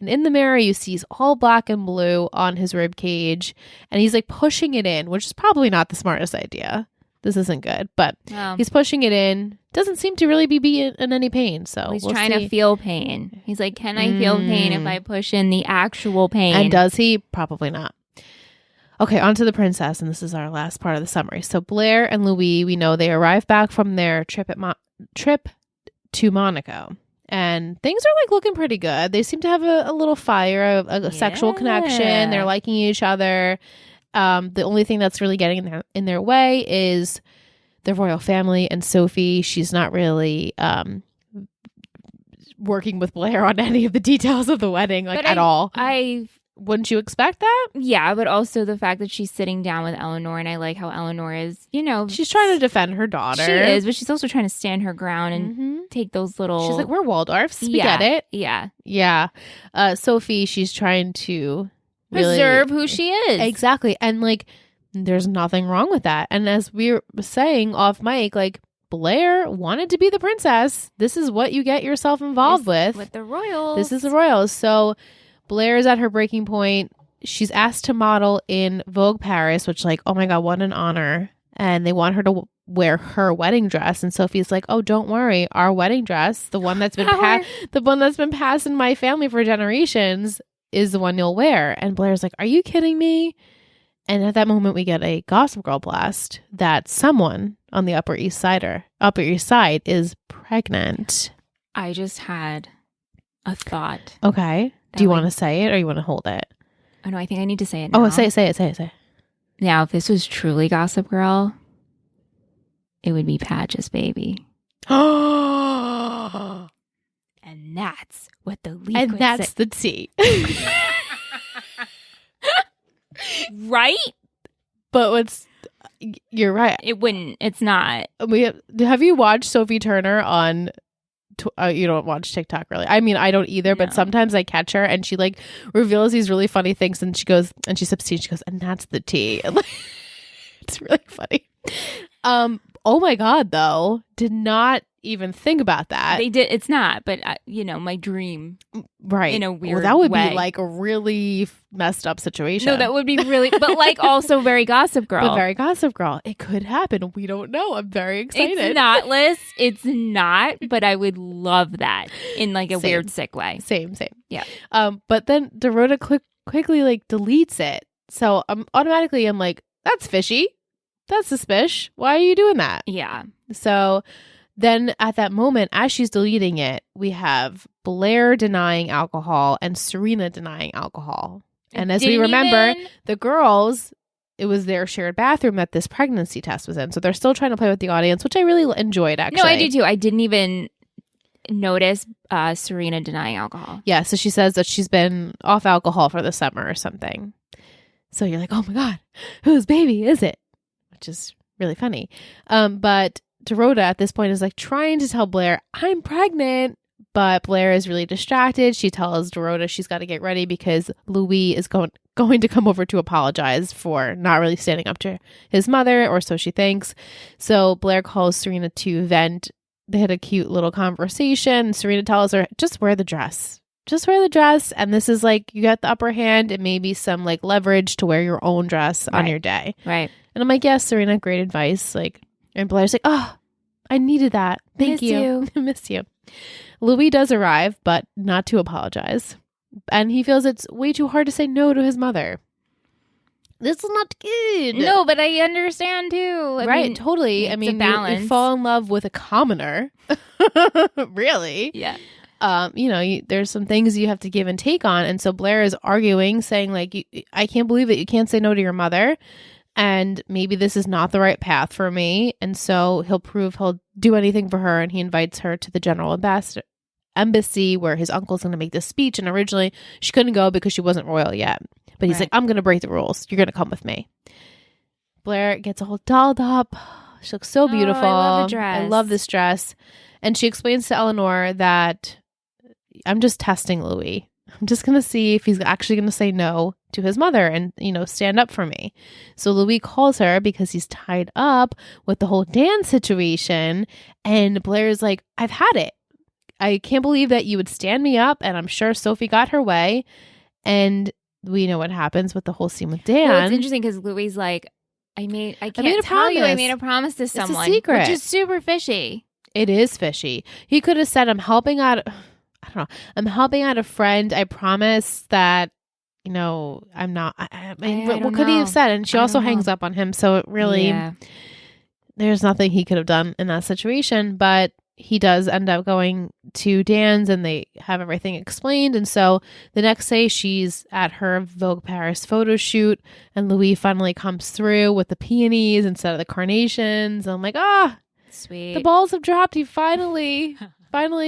and in the mirror you see he's all black and blue on his rib cage, and he's like pushing it in, which is probably not the smartest idea. This isn't good, but he's pushing it in. Doesn't seem to really be in any pain. So he's trying to feel pain. He's like, can I feel pain if I push in the actual pain? And does he? Probably not. Okay, on to the princess, and this is our last part of the summary. So Blair and Louis, we know they arrive back from their trip to Monaco, and things are like looking pretty good. They seem to have a little fire, a sexual connection. They're liking each other. The only thing that's really getting in their way is the royal family and Sophie. She's not really working with Blair on any of the details of the wedding, at all. Wouldn't you expect that? Yeah, but also the fact that she's sitting down with Eleanor, and I like how Eleanor is, she's trying to defend her daughter. She is, but she's also trying to stand her ground and take those little... She's like, we're Waldorfs. We get it. Yeah. Yeah. Sophie, she's trying to... preserve who she is. Exactly. And there's nothing wrong with that. And as we were saying off mic, Blair wanted to be the princess. This is what you get yourself involved with. With the royals. This is the royals. So Blair is at her breaking point. She's asked to model in Vogue Paris, which oh my God, what an honor. And they want her to wear her wedding dress. And Sophie's like, oh, don't worry. Our wedding dress, the one that's been passed in my family for generations, is the one you'll wear. And Blair's like, are you kidding me? And at that moment, we get a Gossip Girl blast that someone on the Upper East Side is pregnant. I just had a thought. Okay. Do you want to say it or you want to hold it? Oh, no, I think I need to say it now. Oh, say it. Now, if this was truly Gossip Girl, it would be Patch's baby. Oh. And that's what the leak and that's the tea. Right? But you're right. It's not. Have you watched Sophie Turner on, you don't watch TikTok really. I mean, I don't either, but sometimes I catch her and she reveals these really funny things and she goes, and she sips tea and she goes, and that's the tea. And, it's really funny. Oh my God, though, did not even think about that. They did. It's not, but my dream, right? In a weird that would way. be like a really messed up situation. No, that would be really, but like also very Gossip Girl. But very Gossip Girl. It could happen. We don't know. I'm very excited. It's not, Liz. It's not. But I would love that in like a weird, sick way. Same. Yeah. But then Dorota quickly like deletes it. So automatically I'm like, that's fishy. That's suspicious. Why are you doing that? Yeah. So then at that moment, as she's deleting it, we have Blair denying alcohol and Serena denying alcohol. And as we remember, the girls, it was their shared bathroom that this pregnancy test was in. So they're still trying to play with the audience, which I really enjoyed, actually. No, I do too. I didn't even notice Serena denying alcohol. Yeah, so she says that she's been off alcohol for the summer or something. So you're like, oh my God, whose baby is it? Which is really funny. But Dorota at this point is like trying to tell Blair, I'm pregnant. But Blair is really distracted. She tells Dorota she's got to get ready because Louis is going to come over to apologize for not really standing up to his mother, or so she thinks. So Blair calls Serena to vent. They had a cute little conversation. Serena tells her, just wear the dress. Just wear the dress. And this is like, you got the upper hand and maybe some like leverage to wear your own dress on your day. Right. And I'm like, yes, Serena, great advice. Like, and Blair's like, oh, I needed that. Thank you. I miss you. Louis does arrive, but not to apologize. And he feels it's way too hard to say no to his mother. This is not good. No, but I understand too. I mean, totally. I mean, you fall in love with a commoner. Really? Yeah. There's some things you have to give and take on. And so Blair is arguing, saying like, I can't believe that you can't say no to your mother. And maybe this is not the right path for me. And so he'll do anything for her. And he invites her to the general embassy where his uncle's going to make this speech. And originally she couldn't go because she wasn't royal yet. But he's like, I'm going to break the rules. You're going to come with me. Blair gets all dolled up. She looks so beautiful. I love the dress. I love this dress. And she explains to Eleanor that I'm just testing Louis. I'm just going to see if he's actually going to say no to his mother and, stand up for me. So Louis calls her because he's tied up with the whole Dan situation. And Blair's like, I've had it. I can't believe that you would stand me up. And I'm sure Sophie got her way. And we know what happens with the whole scene with Dan. Well, it's interesting because Louis like, I made a promise to someone. It's a secret. Which is super fishy. It is fishy. He could have said, I'm helping out a friend. I promise that, I'm not. What could he have said? And she also hangs up on him. So it really, there's nothing he could have done in that situation. But he does end up going to Dan's and they have everything explained. And so the next day she's at her Vogue Paris photo shoot and Louis finally comes through with the peonies instead of the carnations. And I'm like, sweet. The balls have dropped. He finally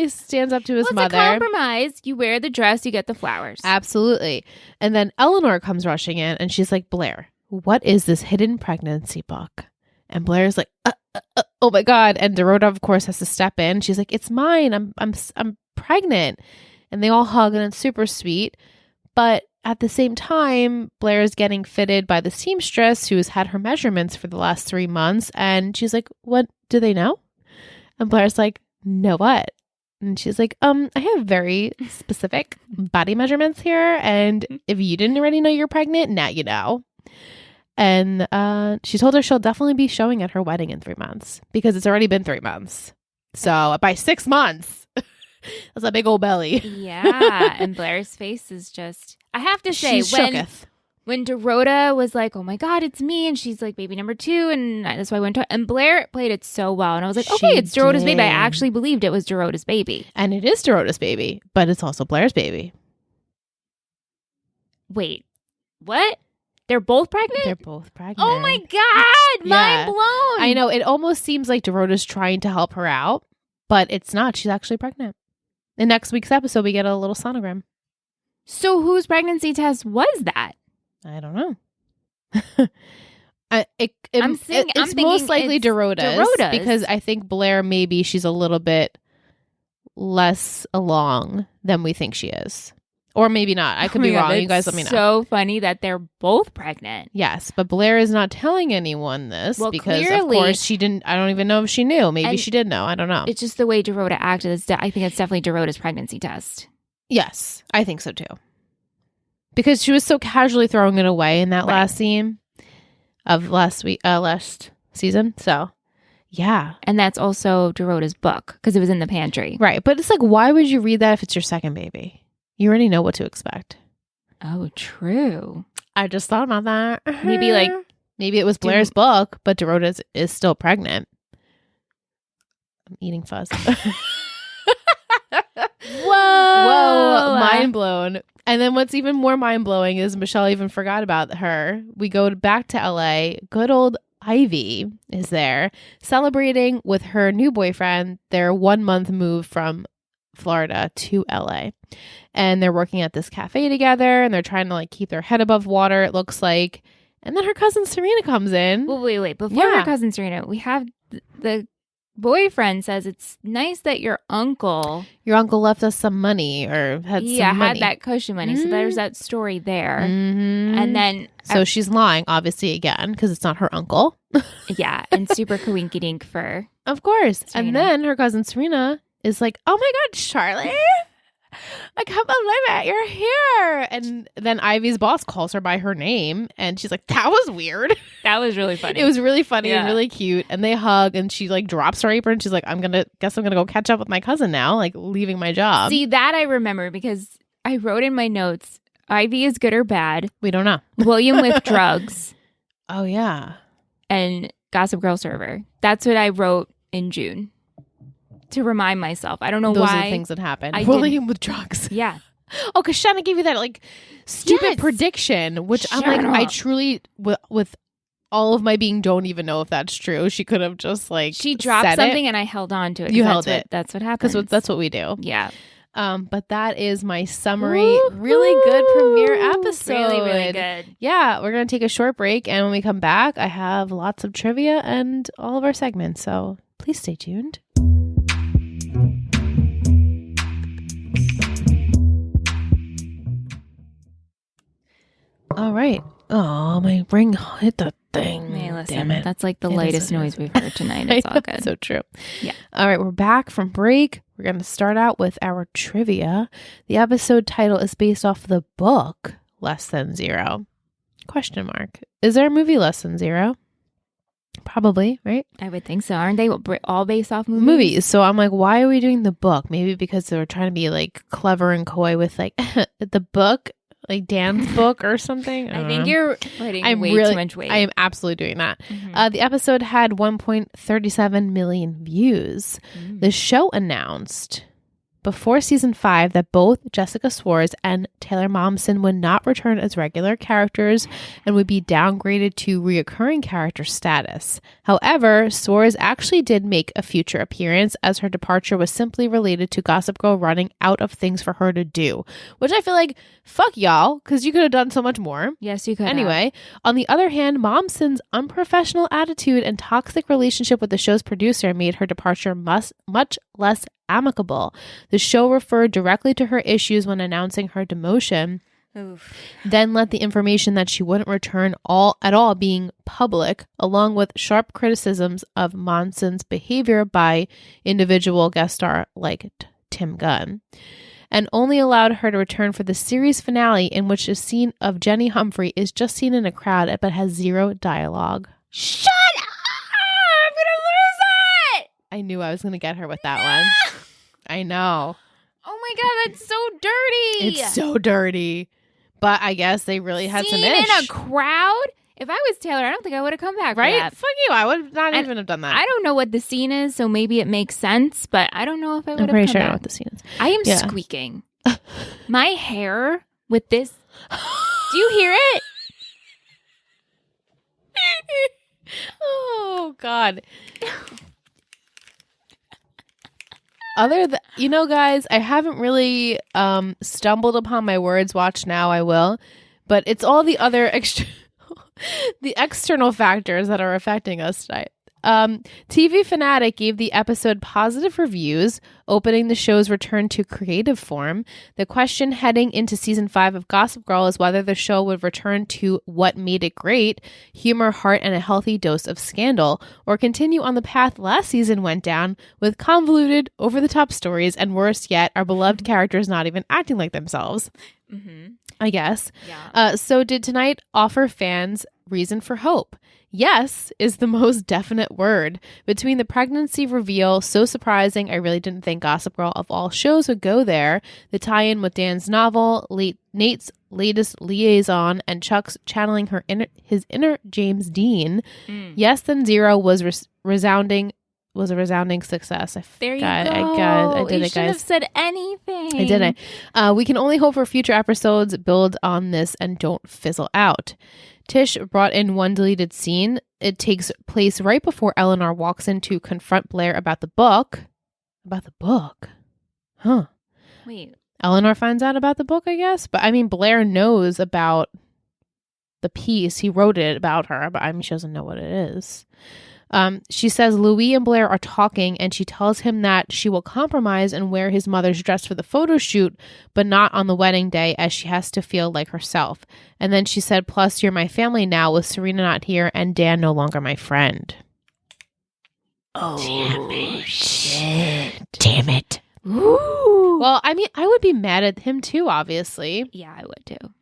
stands up to his mother. It's a compromise. You wear the dress, you get the flowers. Absolutely. And then Eleanor comes rushing in and she's like, Blair, what is this hidden pregnancy book? And Blair's like, oh my God. And Dorota, of course, has to step in. She's like, it's mine. I'm pregnant. And they all hug and it's super sweet. But at the same time, Blair is getting fitted by the seamstress who has had her measurements for the last 3 months. And she's like, what, do they know? And Blair's like, know what? And she's like, I have very specific body measurements here. And if you didn't already know you're pregnant, now you know. And she told her she'll definitely be showing at her wedding in 3 months because it's already been 3 months. So by 6 months, that's a big old belly. Yeah. And Blair's face is just, I have to say, when Dorota was like, oh my God, it's me. And she's like, baby number 2. And that's why I went to, and Blair played it so well. And I was like, okay, it's Dorota's baby. I actually believed it was Dorota's baby. And it is Dorota's baby, but it's also Blair's baby. Wait, what? They're both pregnant? They're both pregnant. Oh my God. Mind blown. I know. It almost seems like Dorota's trying to help her out, but it's not. She's actually pregnant. In next week's episode, we get a little sonogram. So whose pregnancy test was that? I don't know. It's most likely Dorota's because I think Blair, maybe she's a little bit less along than we think she is. Or maybe not. I could be wrong. You guys let me know. So funny that they're both pregnant. Yes, but Blair is not telling anyone this because, clearly, of course, she didn't. I don't even know if she knew. Maybe she did know. I don't know. It's just the way Dorota acted. I think it's definitely Dorota's pregnancy test. Yes, I think so too. Because she was so casually throwing it away in that last scene of last season. So, yeah. And that's also Dorota's book because it was in the pantry. Right. But it's like, why would you read that if it's your second baby? You already know what to expect. Oh, true. I just thought about that. Maybe it was Blair's book, but Dorota is still pregnant. I'm eating fuzz. Whoa. Mind blown. And then what's even more mind blowing is Michelle even forgot about her. We go back to LA. Good old Ivy is there celebrating with her new boyfriend their 1 month move from Florida to LA. And they're working at this cafe together and they're trying to keep their head above water, it looks like. And then her cousin Serena comes in. Well, wait. Before her cousin Serena, we have the boyfriend says it's nice that your uncle left us some money or had some money. Had that cushion money. So there's that story there. And then she's lying, obviously, again, because it's not her uncle. And super coinkydink for of course. Serena. And then her cousin Serena is like, oh my God, Charlotte, I can't believe it, you're here. And then Ivy's boss calls her by her name and she's like, that was weird. That was really funny. It was really funny and really cute. And they hug and she drops her apron. She's like, I'm gonna go catch up with my cousin now, leaving my job. See, that I remember because I wrote in my notes, Ivy is good or bad. We don't know. William with drugs. Oh yeah. And Gossip Girl server. That's what I wrote in June. To remind myself. I don't know Those why. Are the things that happen. William with drugs. Yeah. Oh, because Shanna gave you that stupid prediction, which I'm I truly, with all of my being, don't even know if that's true. She could have just she dropped something and I held on to it. You held it. That's what happens. Because that's what we do. Yeah. But that is my summary. Really good premiere episode. Really, really good. Yeah, we're going to take a short break. And when we come back, I have lots of trivia and all of our segments. So please stay tuned. All right. Oh, my ring hit the thing. Hey, listen, damn it. That's the lightest noise we've heard tonight. It's all good. So true. Yeah. All right. We're back from break. We're going to start out with our trivia. The episode title is based off the book Less Than Zero. ? Is there a movie Less Than Zero? Probably, right? I would think so. Aren't they all based off movies? Movies. So I'm like, why are we doing the book? Maybe because they were trying to be clever and coy with the book. Dan's book or something. I think you're putting too much weight. I am absolutely doing that. Mm-hmm. The episode had 1.37 million views. The show announced before season 5 that both Jessica Swartz and Taylor Momsen would not return as regular characters and would be downgraded to reoccurring character status. However, Swartz actually did make a future appearance as her departure was simply related to Gossip Girl running out of things for her to do, which I feel fuck y'all, because you could have done so much more. Yes, you could. Anyway, on the other hand, Momsen's unprofessional attitude and toxic relationship with the show's producer made her departure much less amicable. The show referred directly to her issues when announcing her demotion, then let the information that she wouldn't return at all being public, along with sharp criticisms of Momsen's behavior by individual guest star like Tim Gunn, and only allowed her to return for the series finale, in which a scene of Jenny Humphrey is just seen in a crowd but has zero dialogue. Shut up! I'm gonna lose it! I knew I was gonna get her with that one. I know. Oh my God, that's so dirty. It's so dirty. But I guess they really had some ish. In a crowd? If I was Taylor, I don't think I would have come back for that. Fuck you. I would not even have done that. I don't know what the scene is, so maybe it makes sense, but I don't know if I would have come I'm pretty sure I back. know what the scene is. I am squeaking. My hair with this. Do you hear it? Oh, God. Guys, I haven't really stumbled upon my words. Watch now, I will. But it's all the other the external factors that are affecting us tonight. TV Fanatic gave the episode positive reviews, opening the show's return to creative form. The question heading into season 5 of Gossip Girl is whether the show would return to what made it great, humor, heart, and a healthy dose of scandal, or continue on the path last season went down with convoluted, over-the-top stories, and worse yet, our beloved characters not even acting like themselves. I guess. Yeah. So did tonight offer fans reason for hope? Yes is the most definite word. Between the pregnancy reveal, so surprising, I really didn't think Gossip Girl of all shows would go there, the tie-in with Dan's novel, Nate's latest liaison, and Chuck's channeling his inner James Dean. Yes Then Zero was a resounding success. There you go. I did you it, should have guys. said anything. I did it. We can only hope for future episodes build on this and don't fizzle out. Tish brought in one deleted scene. It takes place right before Eleanor walks in to confront Blair about the book. About the book? Huh. Wait. Eleanor finds out about the book, I guess? But I mean, Blair knows about the piece. He wrote it about her, but I mean, she doesn't know what it is. She says Louis and Blair are talking, and she tells him that she will compromise and wear his mother's dress for the photo shoot, but not on the wedding day, as she has to feel like herself. And then she said, plus you're my family now with Serena not here and Dan no longer my friend. Oh, Shit. Damn it. Ooh. Well, I mean, I would be mad at him too, obviously. Yeah, I would too.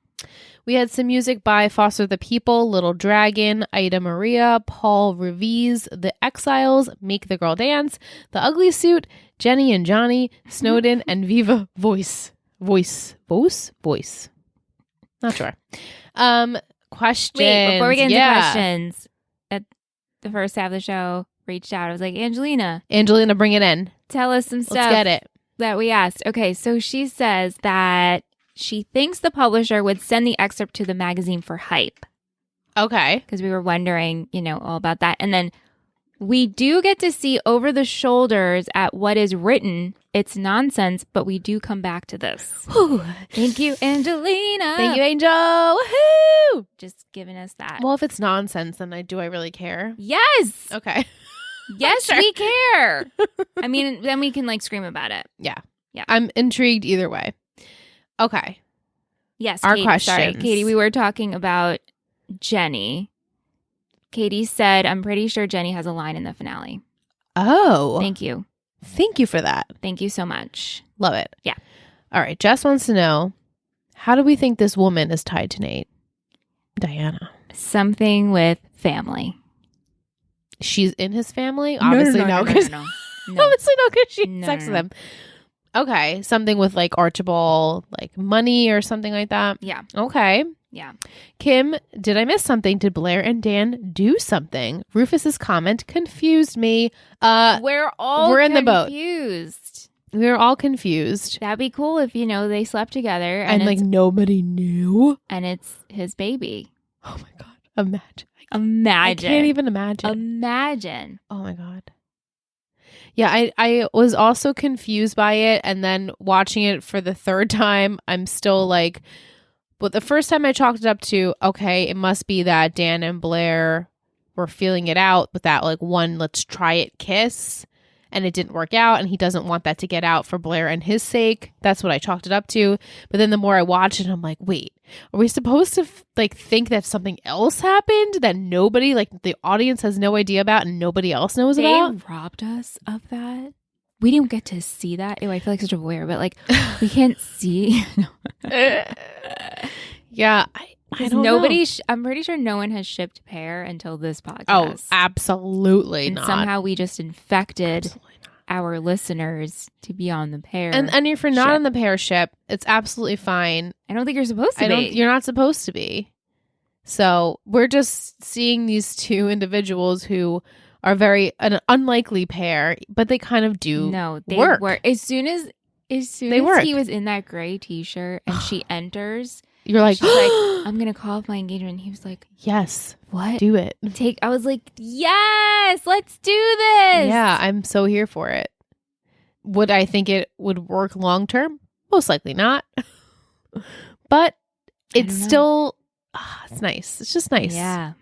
We had some music by Foster the People, Little Dragon, Ida Maria, Paul Reeves, The Exiles, Make the Girl Dance, The Ugly Suit, Jenny and Johnny, Snowden, and Viva Voice. Voice. Not sure. Questions. Wait, before we get into questions, at the first half of the show, reached out. I was like, Angelina, bring it in. tell us some stuff. Let's get it. That we asked. Okay, so she says that she thinks the publisher would send the excerpt to the magazine for hype. Okay. Because we were wondering, all about that. And then we do get to see over the shoulders at what is written. It's nonsense, but we do come back to this. Whew. Thank you, Angelina. Thank you, Angel. Woohoo! Just giving us that. Well, if it's nonsense, then do I really care? Yes. Okay. Yes, Sure. we care. I mean, then we can scream about it. Yeah. Yeah. I'm intrigued either way. Okay. Yes, Our Katie, questions. Sorry, Katie, we were talking about Jenny. Katie said, I'm pretty sure Jenny has a line in the finale. Oh. Thank you. Thank you for that. Thank you so much. Love it. Yeah. All right. Jess wants to know, how do we think this woman is tied to Nate? Diana. Something with family. She's in his family? Obviously no. No. Obviously no, because she sex with him. Okay. Something with Archibald, money or something like that. Yeah. Okay. Yeah. Kim, did I miss something? Did Blair and Dan do something? Rufus's comment confused me. We're in the boat. Confused. We're all confused. That'd be cool if, they slept together. And nobody knew. And it's his baby. Oh my God. Imagine. I can't even imagine. Imagine. Oh my God. Yeah, I was also confused by it. And then watching it for the third time, I'm still but the first time I chalked it up to, okay, it must be that Dan and Blair were feeling it out with that one let's try it kiss. And it didn't work out, and he doesn't want that to get out for Blair and his sake. That's what I chalked it up to. But then the more I watch it, I'm like, wait, are we supposed to think that something else happened that nobody, the audience has no idea about and nobody else knows about? They robbed us of that. We didn't get to see that. Ew, I feel like such a voyeur, but we can't see. Yeah, I don't know. I'm pretty sure no one has shipped Pear until this podcast. Oh, absolutely and not. Somehow we just infected our listeners to be on the Pear. And if you're not ship. on the Pear ship, it's absolutely fine. I don't think you're supposed to be. You're not supposed to be. So we're just seeing these two individuals who are an unlikely pair, but they kind of do. No, they work. As soon as he was in that gray t-shirt and she enters. You're like, she's like, I'm going to call off my engagement. And he was like, yes. What? Do it. I was like, yes, let's do this. Yeah, I'm so here for it. Would I think it would work long term? Most likely not. But it's still, it's nice. It's just nice. Yeah.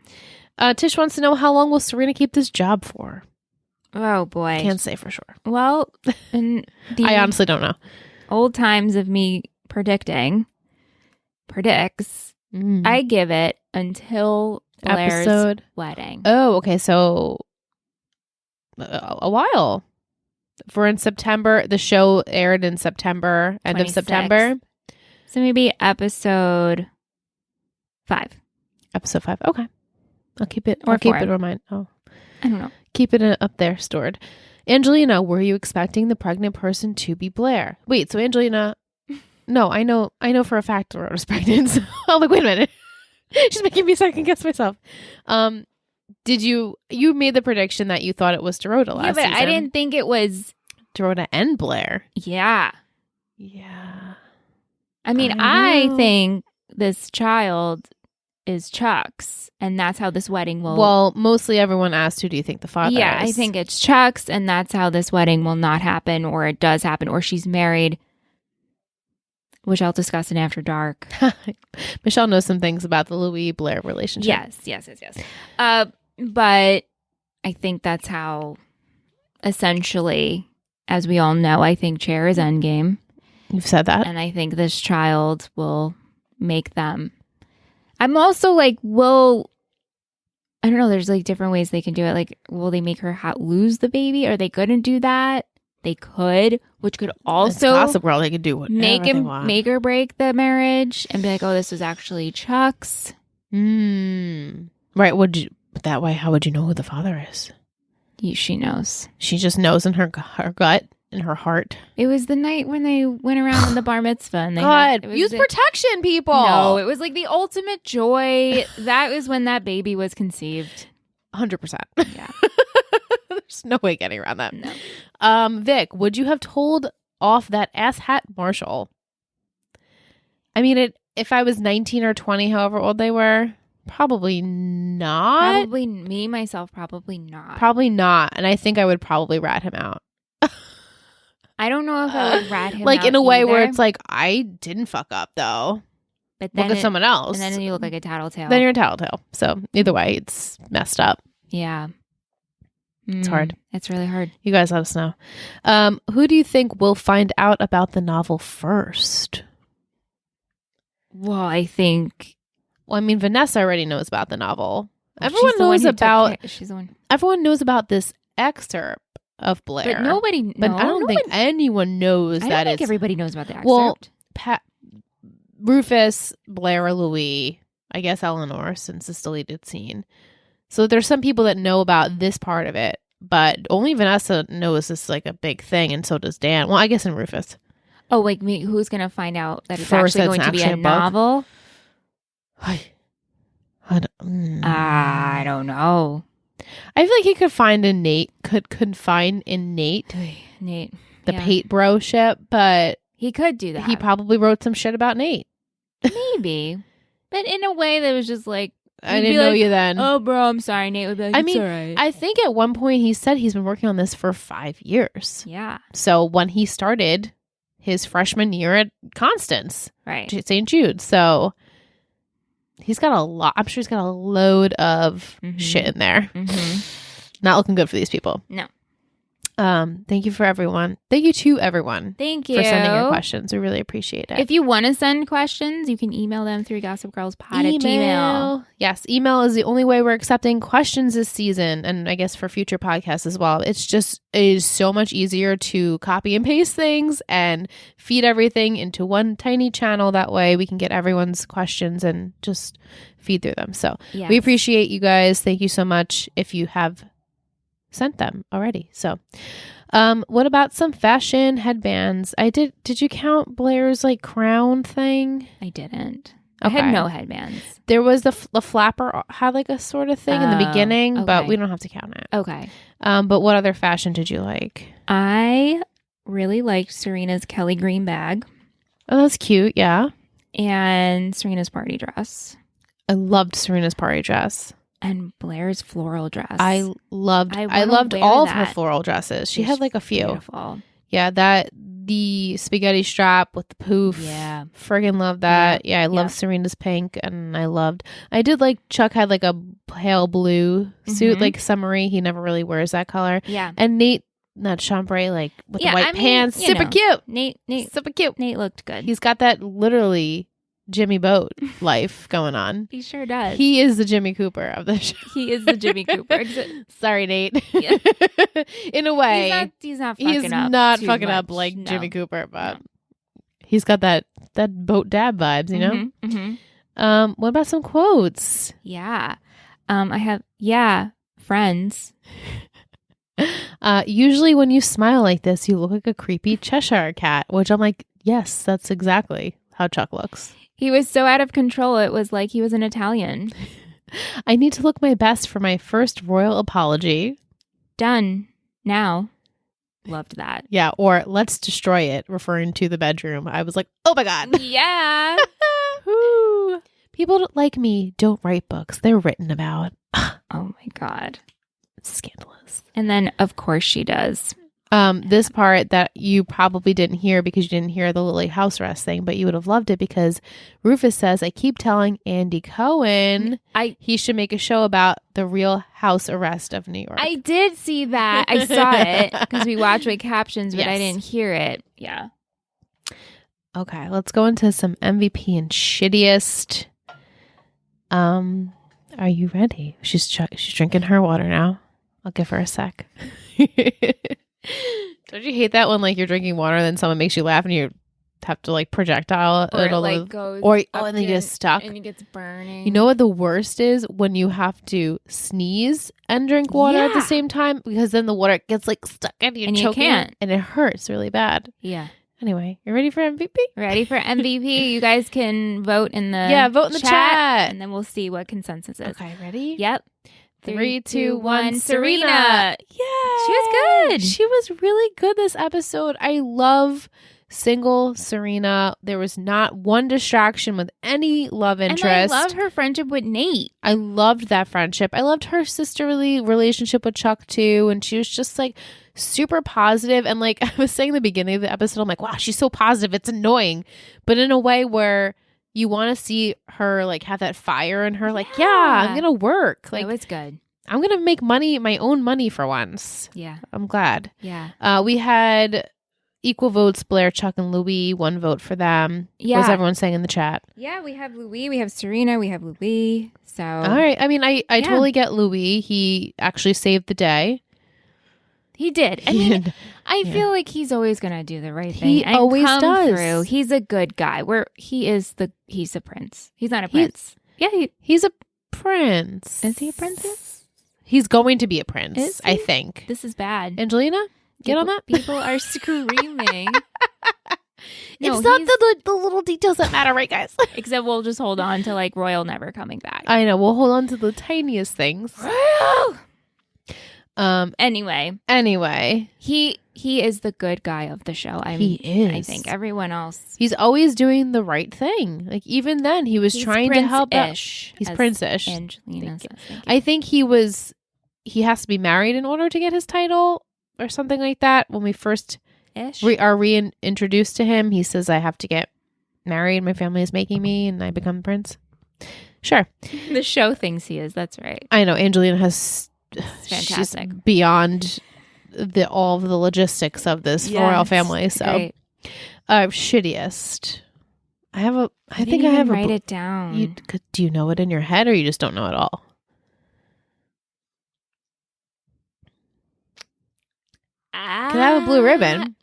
Tish wants to know, how long will Serena keep this job for? Oh, boy. Can't say for sure. Well, in the I honestly don't know. old times of me predicts, I give it until Blair's wedding. Oh, okay. So a while. For in September, the show aired in September, end 26th. of September. So maybe episode 5. Episode 5. Okay. I'll keep it. Or I'll keep 4. it in mind. Oh, I don't know. keep it up there stored. Angelina, were you expecting the pregnant person to be Blair? Wait, so Angelina, no, I know for a fact Laura was pregnant. So I'm like, wait a minute. She's making me second guess myself. Did you made the prediction that you thought it was Dorota last season? I didn't think it was Dorota and Blair. Yeah. Yeah. I mean, I think this child is Chuck's, and that's how this wedding will... Well, mostly everyone asked, who do you think the father is? Yeah, I think it's Chuck's, and that's how this wedding will not happen, or it does happen, or she's married, which I'll discuss in After Dark. Michelle knows some things about the Louis-Blair relationship. Yes. But I think that's how, essentially, as we all know, I think Cher is endgame. You've said that. And I think this child will make them. I'm also like, I don't know, there's like different ways they can do it. Like, will they make her lose the baby? Are they going to do that? They could, which could also Gossip Girl. They could do whatever make or break the marriage and be like, oh, this was actually Chuck's. Right. That way, how would you know who the father is? She knows. She just knows in her gut, in her heart. It was the night when they went around in the bar mitzvah. And use protection, people. No, it was like the ultimate joy. That was when that baby was conceived. 100%. Yeah. There's no way getting around that. No. Vic, would you have told off that asshat Marshall? I mean, if I was 19 or 20, however old they were, probably not. Probably me, myself, probably not. Probably not. And I think I would probably rat him out. I don't know if I would rat him like out in a way either. where it's like, I didn't fuck up though. But then look at someone else. And then you look like a tattletale. Then you're a tattletale. So either way, it's messed up. Yeah. It's hard. It's really hard. You guys let us know. Who do you think will find out about the novel first? Well, I think... Well, I mean, Vanessa already knows about the novel. Everyone knows about... She's the one. Everyone knows about this excerpt of Blair. But nobody... But I don't think anyone knows that it's... I don't think everybody knows about the excerpt. Well, Rufus, Blair, Louis, I guess Eleanor, since this deleted scene. So there's some people that know about this part of it, but only Vanessa knows this is like a big thing, and so does Dan. Well, I guess in Rufus. Oh, like me? Who's going to find out that it's First, actually going to be a novel? I don't know. I feel like he could find in Nate, could confine in Nate, the Pate bro ship, but he could do that. He probably wrote some shit about Nate. Maybe. But in a way that was just like, I didn't know you then. Oh, bro, I'm sorry. Nate would be like, I mean, all right. I think at one point he said he's been working on this for 5 years. Yeah. So when he started his freshman year at Constance, right, St. Jude. So he's got a lot. I'm sure he's got a load of shit in there. Not looking good for these people. No. Thank you for everyone. Thank you to everyone. Thank you for sending your questions. We really appreciate it. If you want to send questions, you can email them through gossipgirlspod@gmail.com. Yes, email is the only way we're accepting questions this season, and I guess for future podcasts as well. It is so much easier to copy and paste things and feed everything into one tiny channel. That way we can get everyone's questions and just feed through them. So we appreciate you guys. Thank you so much if you have sent them already. So what about some fashion headbands? Did you count Blair's like crown thing? I didn't. Okay. I had no headbands. There was the flapper had like a sort of thing in the beginning, okay. but we don't have to count it. Okay. But what other fashion did you like? I really liked Serena's Kelly green bag. Oh, that's cute. Yeah. And Serena's party dress. I loved Serena's party dress. And Blair's floral dress. I loved all of her floral dresses. She had like a few. Beautiful. Yeah, the spaghetti strap with the poof. Yeah. Friggin' love that. Yeah, I love Serena's pink, and I did like Chuck had like a pale blue suit, like summery. He never really wears that color. Yeah. And Nate, not chambray, like with the white pants, super cute. Nate, super cute. Nate looked good. He's got that literally Jimmy Boat life going on. He sure does. He is the Jimmy Cooper of the show. He is the Jimmy Cooper. Sorry, Nate. Yeah. In a way, he's not fucking up. Not too fucking much. up like No. Jimmy Cooper, but he's got that boat dad vibes, you know. Mm-hmm. What about some quotes? Yeah. I have friends. Usually when you smile like this, you look like a creepy Cheshire cat, which I'm like, yes, that's exactly how Chuck looks. He was so out of control, it was like he was an Italian. I need to look my best for my first royal apology. Done. Now. Loved that. Yeah, or let's destroy it, referring to the bedroom. I was like, oh my God. Yeah. People like me don't write books. They're written about. Oh my God. It's scandalous. And then, of course, she does. This part that you probably didn't hear because you didn't hear the Lily house arrest thing, but you would have loved it because Rufus says, I keep telling Andy Cohen he should make a show about the real house arrest of New York. I did see that. I saw it because we watch with captions, but I didn't hear it. Yeah. Okay, let's go into some MVP and shittiest. Are you ready? She's drinking her water now. I'll give her a sec. Don't you hate that when like you're drinking water and then someone makes you laugh and you have to like projectile or it it like goes and then you get stuck and it gets burning. You know what the worst is? When you have to sneeze and drink water at the same time, because then the water gets like stuck and you're choking you can't. and it hurts really bad. Yeah. Anyway, you ready for MVP? Ready for MVP? You guys can vote in the vote in the chat, and then we'll see what consensus is. Okay, ready? Yep. 3, 2, 1. Serena. Yeah. She was good. She was really good this episode. I love single Serena. There was not one distraction with any love interest. And I love her friendship with Nate. I loved that friendship. I loved her sisterly relationship with Chuck too. And she was just like super positive. And like I was saying in the beginning of the episode, I'm like, wow, she's so positive. It's annoying. But in a way where you want to see her like have that fire in her, like, I'm gonna work. Like, it was good. I'm gonna make money, my own money for once. Yeah, I'm glad. Yeah. We had equal votes: Blair, Chuck, and Louis. 1 vote for them. Yeah. What was everyone saying in the chat? Yeah, we have Louis, we have Serena, we have Louis. So all right. I mean, I totally get Louis. He actually saved the day. He did. I mean, I feel like he's always going to do the right thing. He always come does. Through. He's a good guy. He's a prince. He's not a prince. He's a prince. Is he a princess? He's going to be a prince, I think. This is bad. Angelina, get on that. People are screaming. It's not the little details that matter, right, guys? Except we'll just hold on to like Royal never coming back. I know. We'll hold on to the tiniest things. Royal! Anyway, he is the good guy of the show. He is. I think everyone else. He's always doing the right thing. Like even then, he was trying to help out. He's prince-ish. Angelina says. I think he has to be married in order to get his title or something like that. When we first are reintroduced to him, he says, "I have to get married. My family is making me, and I become prince." Sure. The show thinks he is. That's right. I know. Angelina has. Fantastic. She's beyond all of the logistics of this royal family. So, shittiest. I think I have write it down. Do you know it in your head, or you just don't know it all? Can I have a blue ribbon?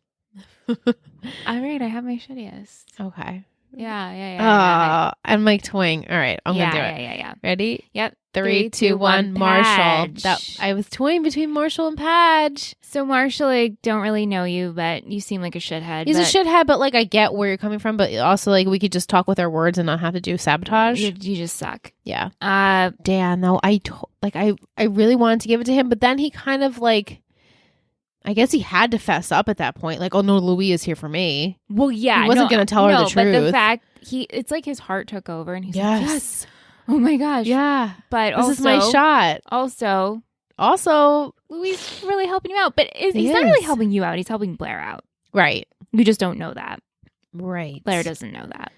All right, I have my shittiest. Okay. Yeah. I'm like toying. All right, I'm gonna do it. Yeah. Ready? Yep. 3, 2, 1. Marshall. Padge. I was toying between Marshall and Padge. So Marshall, I don't really know you, but you seem like a shithead. He's a shithead, but like I get where you're coming from. But also like we could just talk with our words and not have to do sabotage. You just suck. Yeah. Dan, though, I really wanted to give it to him, but then he kind of like. I guess he had to fess up at that point. Like, oh no, Louis is here for me. Well, yeah. He wasn't going to tell her the truth. But the fact it's like his heart took over and he's like, yes. Oh my gosh. Yeah. But this is my shot. Also, Louis is really helping you out. But he's not really helping you out. He's helping Blair out. Right. You just don't know that. Right. Blair doesn't know that.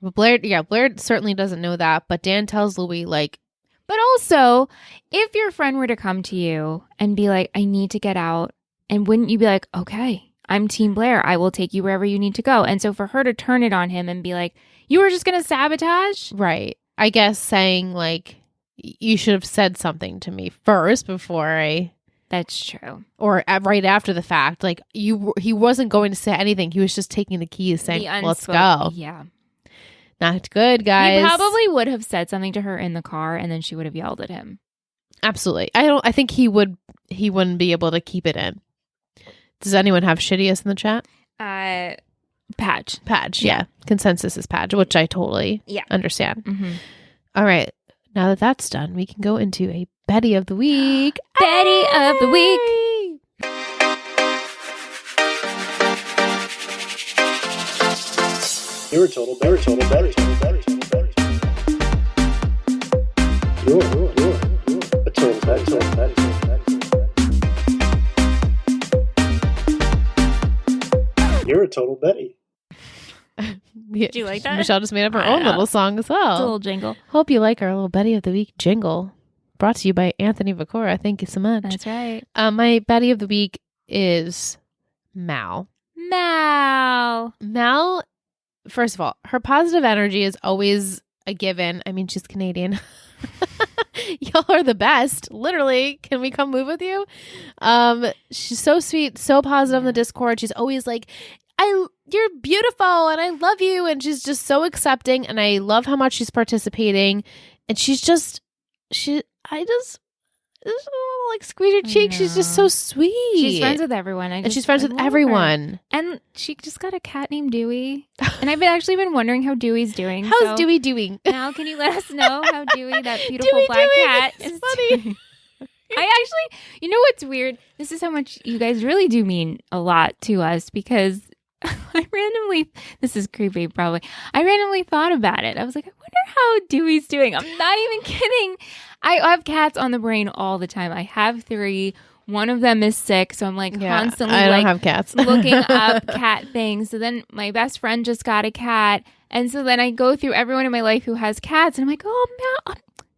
But Blair certainly doesn't know that. But Dan tells Louis, like, but also, if your friend were to come to you and be like, I need to get out, and wouldn't you be like, okay, I'm Team Blair. I will take you wherever you need to go. And so for her to turn it on him and be like, you were just going to sabotage? Right. I guess saying, like, you should have said something to me first before I... That's true. Or right after the fact. Like, he wasn't going to say anything. He was just taking the keys saying, let's go. Yeah. Not good, guys. He probably would have said something to her in the car, and then she would have yelled at him. Absolutely. I think he wouldn't be able to keep it in. Does anyone have shittiest in the chat? Padge. Yeah. Consensus is Padge, which I totally understand. Mm-hmm. All right. Now that that's done, we can go into a Betty of the Week. Betty of the Week. You're a total Betty. You're a total Betty. You're a total Betty. Do you like that? Michelle just made up her own little song as well. It's a little jingle. Hope you like our little Betty of the Week jingle. Brought to you by Anthony Vicora. Thank you so much. That's right. My Betty of the Week is Mal. Mal, first of all, her positive energy is always a given. I mean, she's Canadian. Y'all are the best. Literally, can we come move with you? She's so sweet, so positive in the Discord. She's always like, you're beautiful and I love you. And she's just so accepting. And I love how much she's participating. And I just like squeeze her cheek. She's just so sweet. She's friends with everyone. And she's friends with everyone. Her. And she just got a cat named Dewey. And I've actually been wondering how Dewey's doing. How's Dewey doing? Now, can you let us know how Dewey, that beautiful black cat, is funny. I actually, you know what's weird? This is how much you guys really do mean a lot to us because this is creepy probably. I randomly thought about it. I was like, I wonder how Dewey's doing. I'm not even kidding. I have cats on the brain all the time. I have 3. One of them is sick, so I'm like constantly I don't have cats. looking up cat things. So then my best friend just got a cat. And so then I go through everyone in my life who has cats. And I'm like,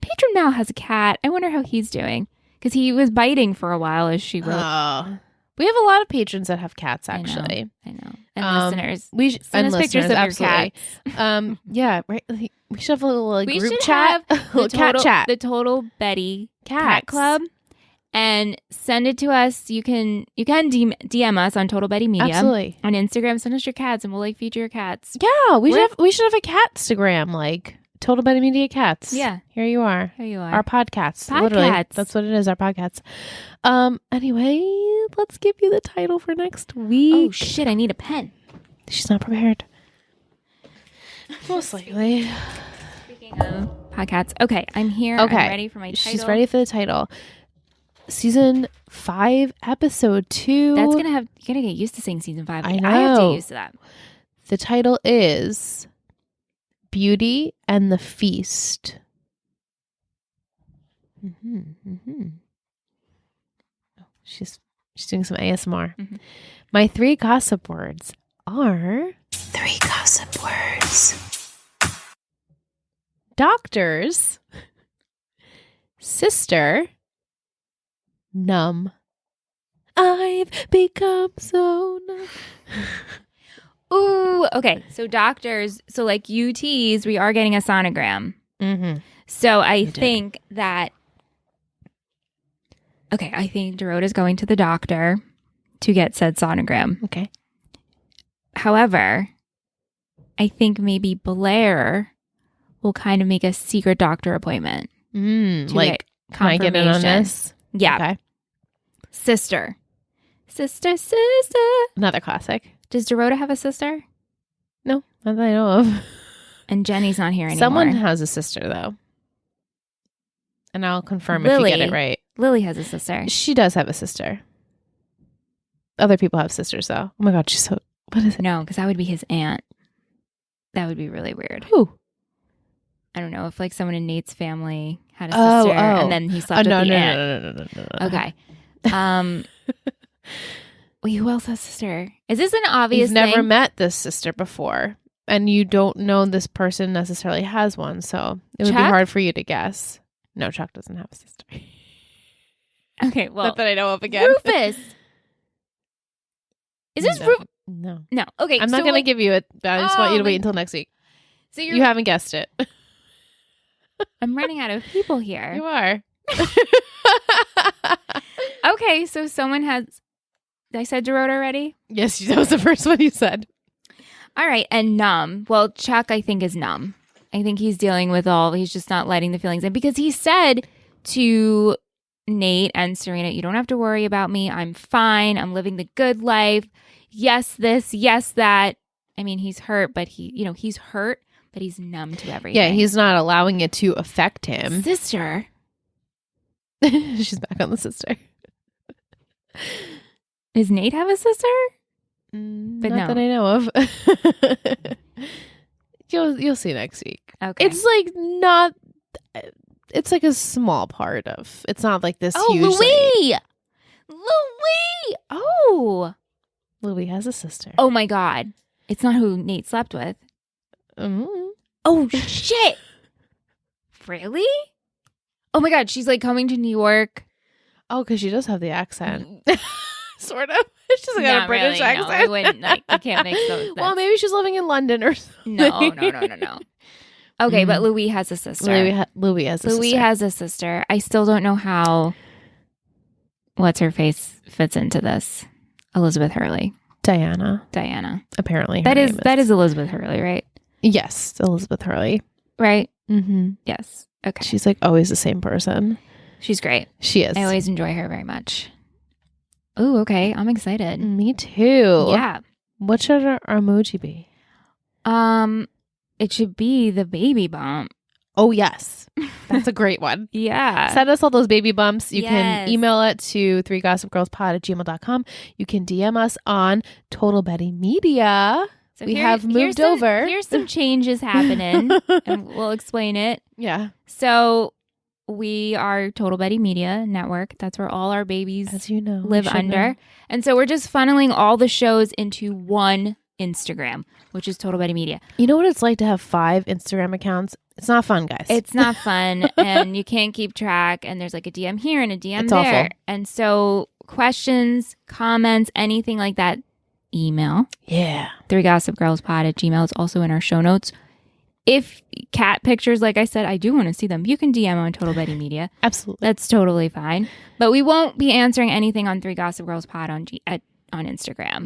Patron now has a cat. I wonder how he's doing. Because he was biting for a while, as she wrote. Oh. We have a lot of patrons that have cats, actually. I know. And listeners. Send us pictures of absolutely. your cats. Yeah, right. We should have a little we group should chat. Have little cat chat. The Total Betty Cat Club. And send it to us. You can DM us on Total Betty Media. Absolutely. On Instagram, send us your cats and we'll feature your cats. Yeah, we should have a catstagram, Total Betty Media Cats. Yeah. Here you are. Our podcasts. Literally. That's what it is, our podcasts. Anyway, let's give you the title for next week. Oh, shit, I need a pen. She's not prepared. Most likely. Speaking of podcasts. Okay, I'm here. Okay. I'm ready for my title. She's ready for the title. Season 5, episode 2. That's you're gonna get used to saying season 5. I know. I have to get used to that. The title is Beauty and the Feast. She's doing some ASMR. Mm-hmm. My 3 gossip words are 3 gossip words. Doctors, sister, numb. I've become so numb. Ooh, okay. So doctors, like UTs, we are getting a sonogram. Mm-hmm. So I think that, I think Dorota's going to the doctor to get said sonogram. Okay. However, I think maybe Blair will kind of make a secret doctor appointment. Can I get in on this? Yeah. Okay. Sister. Another classic. Does Dorota have a sister? No, not that I know of. And Jenny's not here anymore. Someone has a sister, though. And I'll confirm if you get it right. Lily has a sister. She does have a sister. Other people have sisters, though. Oh my God, she's so... What is it? No, because that would be his aunt. That would be really weird. Who? I don't know. If someone in Nate's family had a sister and then he slept with the aunt. No. Okay. Wait, who else has a sister? Is this an obvious You've never thing? met this sister before, and you don't know this person necessarily has one, so it would be Chuck? hard for you to guess. No, Chuck doesn't have a sister. Okay, well, Not that I know of again. Rufus. Is this Rufus? No. No. Okay, I'm not so going to wait- give you it. I just want you to Oh, wait my- until next week. So You haven't guessed it. I'm running out of people here. You are. Okay, so someone has. I said Dorota already. Yes, that was the first one you said. All right, and numb. Well, Chuck, I think, is numb. I think he's dealing with he's just not letting the feelings in because he said to Nate and Serena, you don't have to worry about me. I'm fine. I'm living the good life. Yes, this, yes, that. I mean, he's hurt, but he's hurt, but he's numb to everything. Yeah, he's not allowing it to affect him. Sister. She's back on the sister. Does Nate have a sister? But no. not that I know of. You'll see next week. Okay. It's like not. It's like a small part of. It's not like this huge. Louis! Louis! Oh! Louis has a sister. Oh my God. It's not who Nate slept with. Mm. Oh, shit. Really? Oh my God. She's like coming to New York. Oh, because she does have the accent. Sort of. She's like got Not a British really, no. accent. I wouldn't, you can't mix those. Well, maybe she's living in London or something. No. Okay, but Louis has a sister. Louis has a Louis sister. has a sister. I still don't know how what's her face fits into this. Elizabeth Hurley. Diana, Apparently. apparently. That is Elizabeth Hurley, right? Yes, Elizabeth Hurley. Right? Mm-hmm. Yes. Okay. She's like always the same person. She's great. She is. I always enjoy her very much. Oh, okay. I'm excited. Me too. Yeah. What should our emoji be? It should be the baby bump. Oh, yes. That's a great one. Yeah. Send us all those baby bumps. You Yes. can email it to 3gossipgirlspod@gmail.com. You can DM us on Total Betty Media. So We have moved over. Here's some changes happening, and we'll explain it. Yeah. So we are Total Betty Media Network. That's where all our babies As you know. live you should under. know. And so we're just funneling all the shows into one Instagram, which is Total Betty Media. You know what it's like to have 5 Instagram accounts? It's not fun, guys. It's not fun, and you can't keep track, and there's like a DM here and a DM It's there. awful. And so questions, comments, anything like that, email. Yeah. 3gossipgirlspod@gmail. It's also in our show notes. If cat pictures, like I said, I do want to see them. You can DM on Total Betty Media. Absolutely. That's totally fine. But we won't be answering anything on 3 Gossip Girls Pod on Instagram.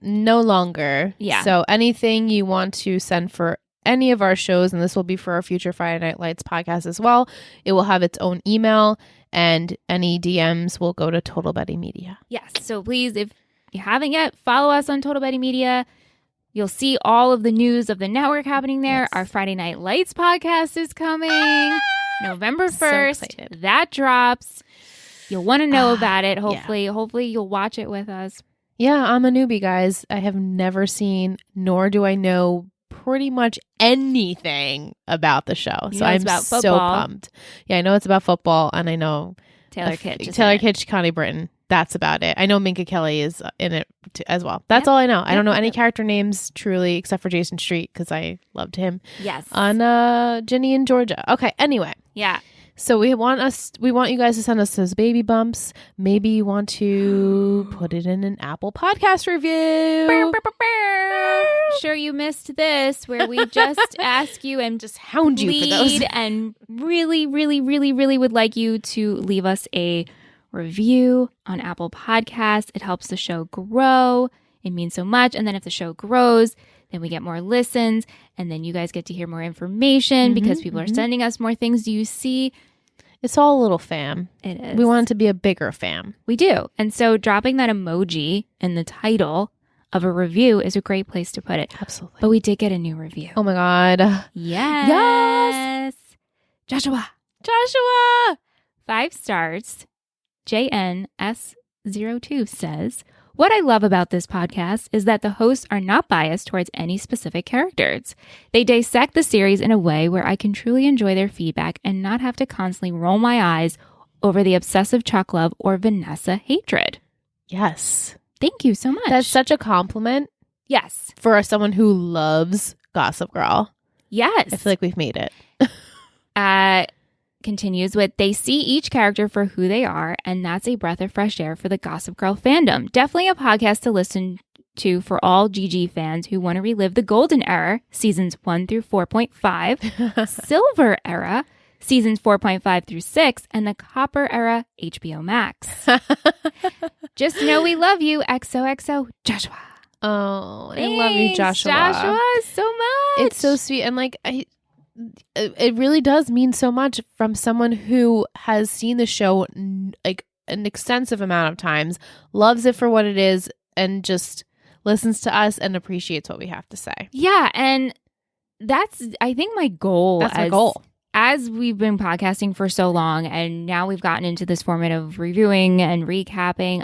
No longer. Yeah. So anything you want to send for any of our shows, and this will be for our future Friday Night Lights podcast as well, it will have its own email, and any DMs will go to Total Betty Media. Yes. So please, if you haven't yet, follow us on Total Betty Media. You'll see all of the news of the network happening there. Yes. Our Friday Night Lights podcast is coming November So 1st. excited. That drops. You'll want to know about it. Yeah. Hopefully you'll watch it with us. Yeah, I'm a newbie, guys. I have never seen, nor do I know pretty much anything about the show. You So know it's I'm about so football. pumped. Yeah, I know it's about football, and I know Taylor Kitsch. is Taylor in it. Kitsch, Connie Britton. That's about it. I know Minka Kelly is in it as well. That's Yep. all I know. I Yep, don't know yep, any yep. character names truly, except for Jason Street, because I loved him Yes. on Ginny and Georgia. Okay, anyway. Yeah. So we want you guys to send us those baby bumps. Maybe you want to put it in an Apple Podcast review. Sure, you missed this where we just ask you and Just hound you for those. plead and really, really, really, really would like you to leave us a review on Apple Podcasts. It helps the show grow. It means so much. And then if the show grows, then we get more listens, and then you guys get to hear more information because people are sending us more things. Do you see? It's all a little fam. It is. We want it to be a bigger fam. We do. And so dropping that emoji in the title of a review is a great place to put it. Absolutely. But we did get a new review. Oh my God. Yes. Joshua. 5 stars. JNS02 says, what I love about this podcast is that the hosts are not biased towards any specific characters. They dissect the series in a way where I can truly enjoy their feedback and not have to constantly roll my eyes over the obsessive Chuck love or Vanessa hatred. Yes. Thank you so much. That's such a compliment yes. for someone who loves Gossip Girl. Yes. I feel like we've made it. Continues with, they see each character for who they are, and that's a breath of fresh air for the Gossip Girl fandom. Definitely a podcast to listen to for all GG fans who want to relive the golden era, seasons 1 through 4.5, silver era, seasons 4.5 through 6, and the copper era, HBO Max. Just know we love you, XOXO, Joshua. Oh, Thanks, I love you, Joshua. Joshua, so much. It's so sweet. And like, it really does mean so much from someone who has seen the show like an extensive amount of times, loves it for what it is, and just listens to us and appreciates what we have to say. Yeah, and that's, I think, my goal. That's my goal. As we've been podcasting for so long, and now we've gotten into this format of reviewing and recapping,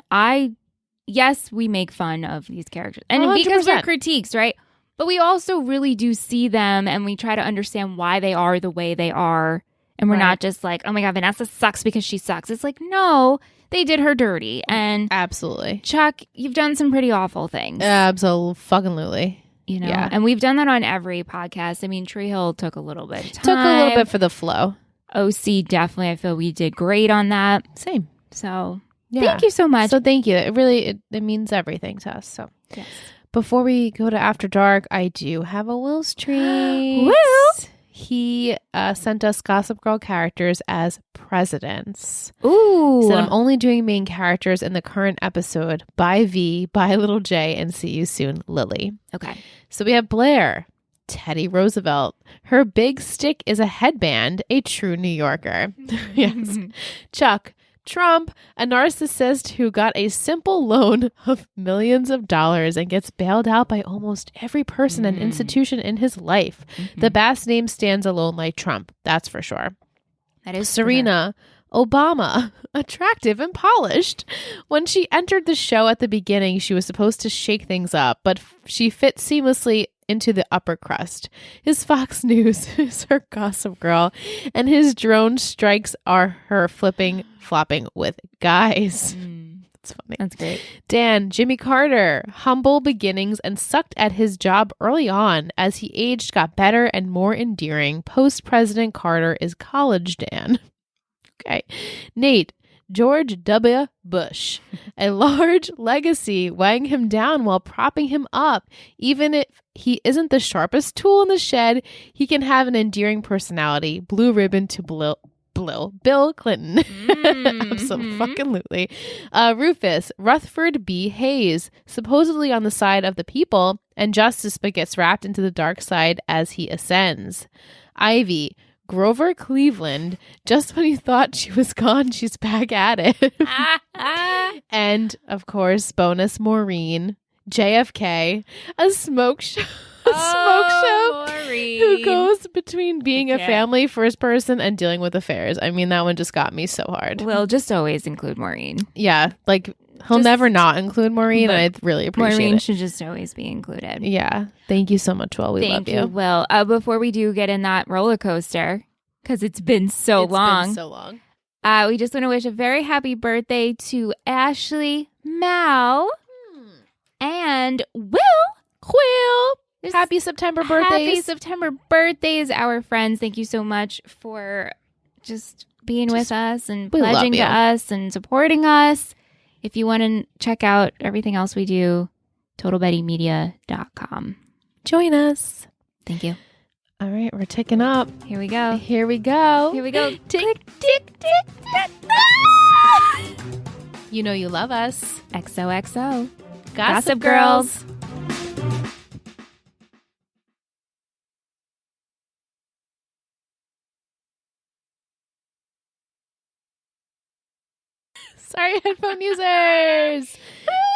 yes, we make fun of these characters. And 100%. because they're critiques, right? But we also really do see them, and we try to understand why they are the way they are. And we're not just like, oh my God, Vanessa sucks because she sucks. It's like, no, they did her dirty. And Absolutely. Chuck, you've done some pretty awful things. Absolutely. You know, Yeah. and we've done that on every podcast. I mean, Tree Hill took a little bit of time. Took a little bit for the flow. OC, definitely. I feel we did great on that. Same. So Yeah. thank you so much. So thank you. It really, it means everything to us. So Yes. before we go to After Dark, I do have a Will's treat. Will? He sent us Gossip Girl characters as presidents. Ooh. He said, I'm only doing main characters in the current episode. Bye V, bye Little J, and see you soon, Lily. Okay. So we have Blair, Teddy Roosevelt. Her big stick is a headband, a true New Yorker. Yes. Chuck, Trump, a narcissist who got a simple loan of millions of dollars and gets bailed out by almost every person and institution in his life. The Bass name stands alone like Trump, that's for sure. That is Serena, Obama, attractive and polished. When she entered the show at the beginning, she was supposed to shake things up, but she fit seamlessly into the upper crust. His Fox News is her Gossip Girl, and his drone strikes are her flopping with guys. That's funny. That's great. Dan, Jimmy Carter, humble beginnings and sucked at his job early on. As he aged, got better and more endearing. Post-President Carter is college Dan. Okay. Nate, George W. Bush, a large legacy weighing him down while propping him up. Even if he isn't the sharpest tool in the shed, he can have an endearing personality. Blue ribbon to Bill Clinton. Absolutely. Rufus, Rutherford B. Hayes, supposedly on the side of the people and justice, but gets wrapped into the dark side as he ascends. Ivy, Grover Cleveland, just when you thought she was gone, she's back at it. And, of course, bonus Maureen, JFK, a smoke show. Maureen. Who goes between being a family first person and dealing with affairs. I mean, that one just got me so hard. We'll just always include Maureen. Yeah, like he'll Just- never not include Maureen, and I really appreciate Maureen it. should just always be included. Yeah, thank you so much, Will. We Thank love you, you. Will. Before we do get in that roller coaster, because it's been so It's long, been so long. we just want to wish a very happy birthday to Ashley, Mal, and Will. Happy September birthdays. Happy September birthdays, our friends. Thank you so much for just being with us and we love pledging to you. us and supporting us. If you want to check out everything else we do, totalbettymedia.com. Join us. Thank you. All right, we're ticking up. Here we go. Here we go. Here we go. Tick, tick, tick, tick. You know you love us. XOXO. Gossip Girls. Sorry, headphone users.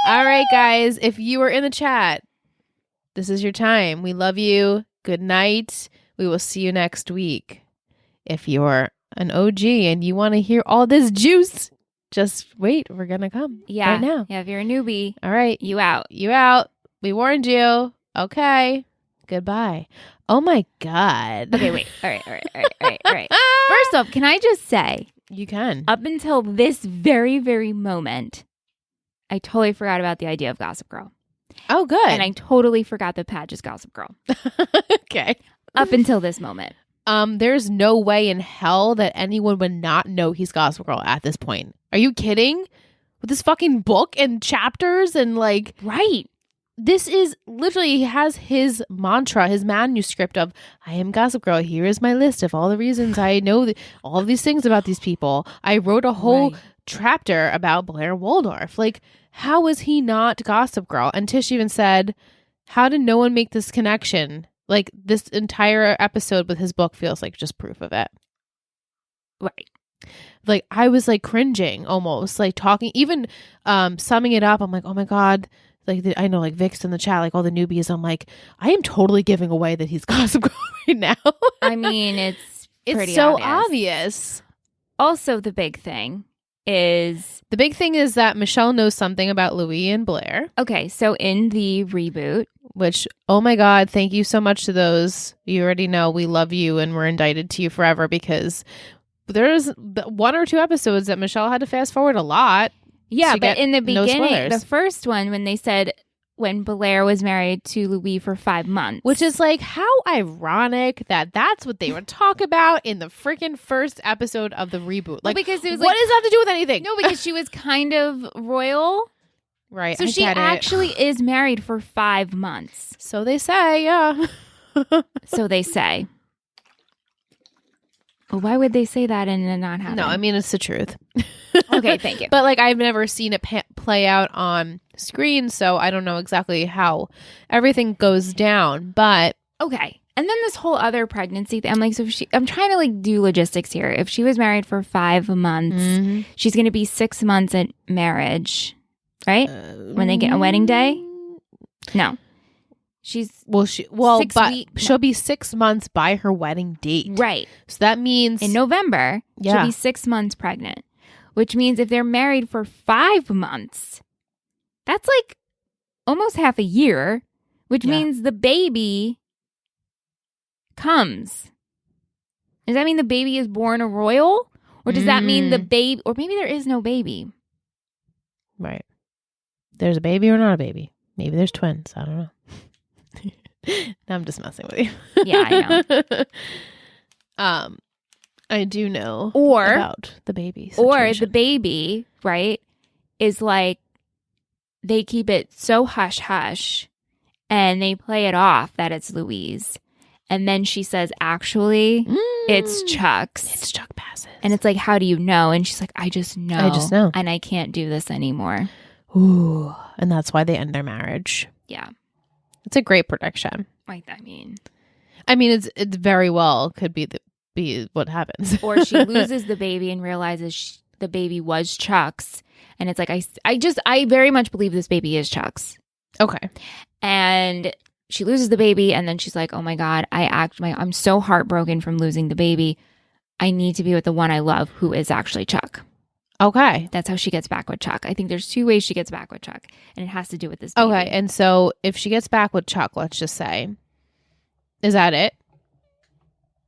All right, guys. If you are in the chat, this is your time. We love you. Good night. We will see you next week. If you're an OG and you want to hear all this juice, just wait. We're going to come right now. Yeah, if you're a newbie, All right. you out. You out. We warned you. Okay. Goodbye. Oh, my God. Okay, wait. All right. First off, can I just say, You can. up until this very, very moment, I totally forgot about the idea of Gossip Girl. Oh, good. And I totally forgot that Padge is Gossip Girl. Okay. Up until this moment. There's no way in hell that anyone would not know he's Gossip Girl at this point. Are you kidding? With this fucking book and chapters and like... Right. This is literally, he has his mantra, his manuscript of, I am Gossip Girl. Here is my list of all the reasons I know all of these things about these people. I wrote a whole chapter about Blair Waldorf. Like, how is he not Gossip Girl? And Tish even said, how did no one make this connection? Like, this entire episode with his book feels like just proof of it. Right. Like, I was like cringing almost, like talking, even summing it up. I'm like, oh my God. Like, I know, like Vix in the chat, like all the newbies. I'm like, I am totally giving away that he's Gossip Girl right now. I mean, it's pretty so obvious. Also, the big thing is that Michelle knows something about Louis and Blair. Okay, so in the reboot, which, oh my God, thank you so much to those. You already know we love you and we're indicted to you forever, because there's 1 or 2 episodes that Michelle had to fast forward a lot. Yeah, but in the beginning, no the first one, when they said when Blair was married to Louis for 5 months. Which is like, how ironic that that's what they would talk about in the freaking first episode of the reboot. Like, because it was what does that have to do with anything? No, because she was kind of royal. Right. So she actually is married for 5 months. So they say, yeah. So they say. Well, why would they say that and then not happen? No, I mean, it's the truth. Okay, thank you. But like, I've never seen it play out on screen, so I don't know exactly how everything goes down. But okay, and then this whole other pregnancy thing. I'm like, so if I'm trying to like do logistics here. If she was married for 5 months, she's going to be 6 months at marriage, right? When they get a wedding day. No, she's 6 she'll be 6 months by her wedding date, right? So that means in November, she'll be 6 months pregnant. Which means if they're married for 5 months, that's like almost half a year, which means the baby comes. Does that mean the baby is born a royal? Or does that mean the baby, or maybe there is no baby? Right. There's a baby or not a baby. Maybe there's twins. I don't know. No, I'm just messing with you. Yeah, I know. I do know about the baby situation. Or the baby, right, is like they keep it so hush-hush and they play it off that it's Louise. And then she says, actually, it's Chuck's. It's Chuck Bassett. And it's like, how do you know? And she's like, I just know. I just know. And I can't do this anymore. Ooh. And that's why they end their marriage. Yeah. It's a great prediction. Like, I mean, it's very well could be what happens. Or she loses the baby and realizes the baby was Chuck's. And it's like, I very much believe this baby is Chuck's. Okay. And she loses the baby. And then she's like, oh my God, I'm so heartbroken from losing the baby. I need to be with the one I love who is actually Chuck. Okay. That's how she gets back with Chuck. I think there's 2 ways she gets back with Chuck. And it has to do with this baby. Okay. And so if she gets back with Chuck, let's just say, is that it?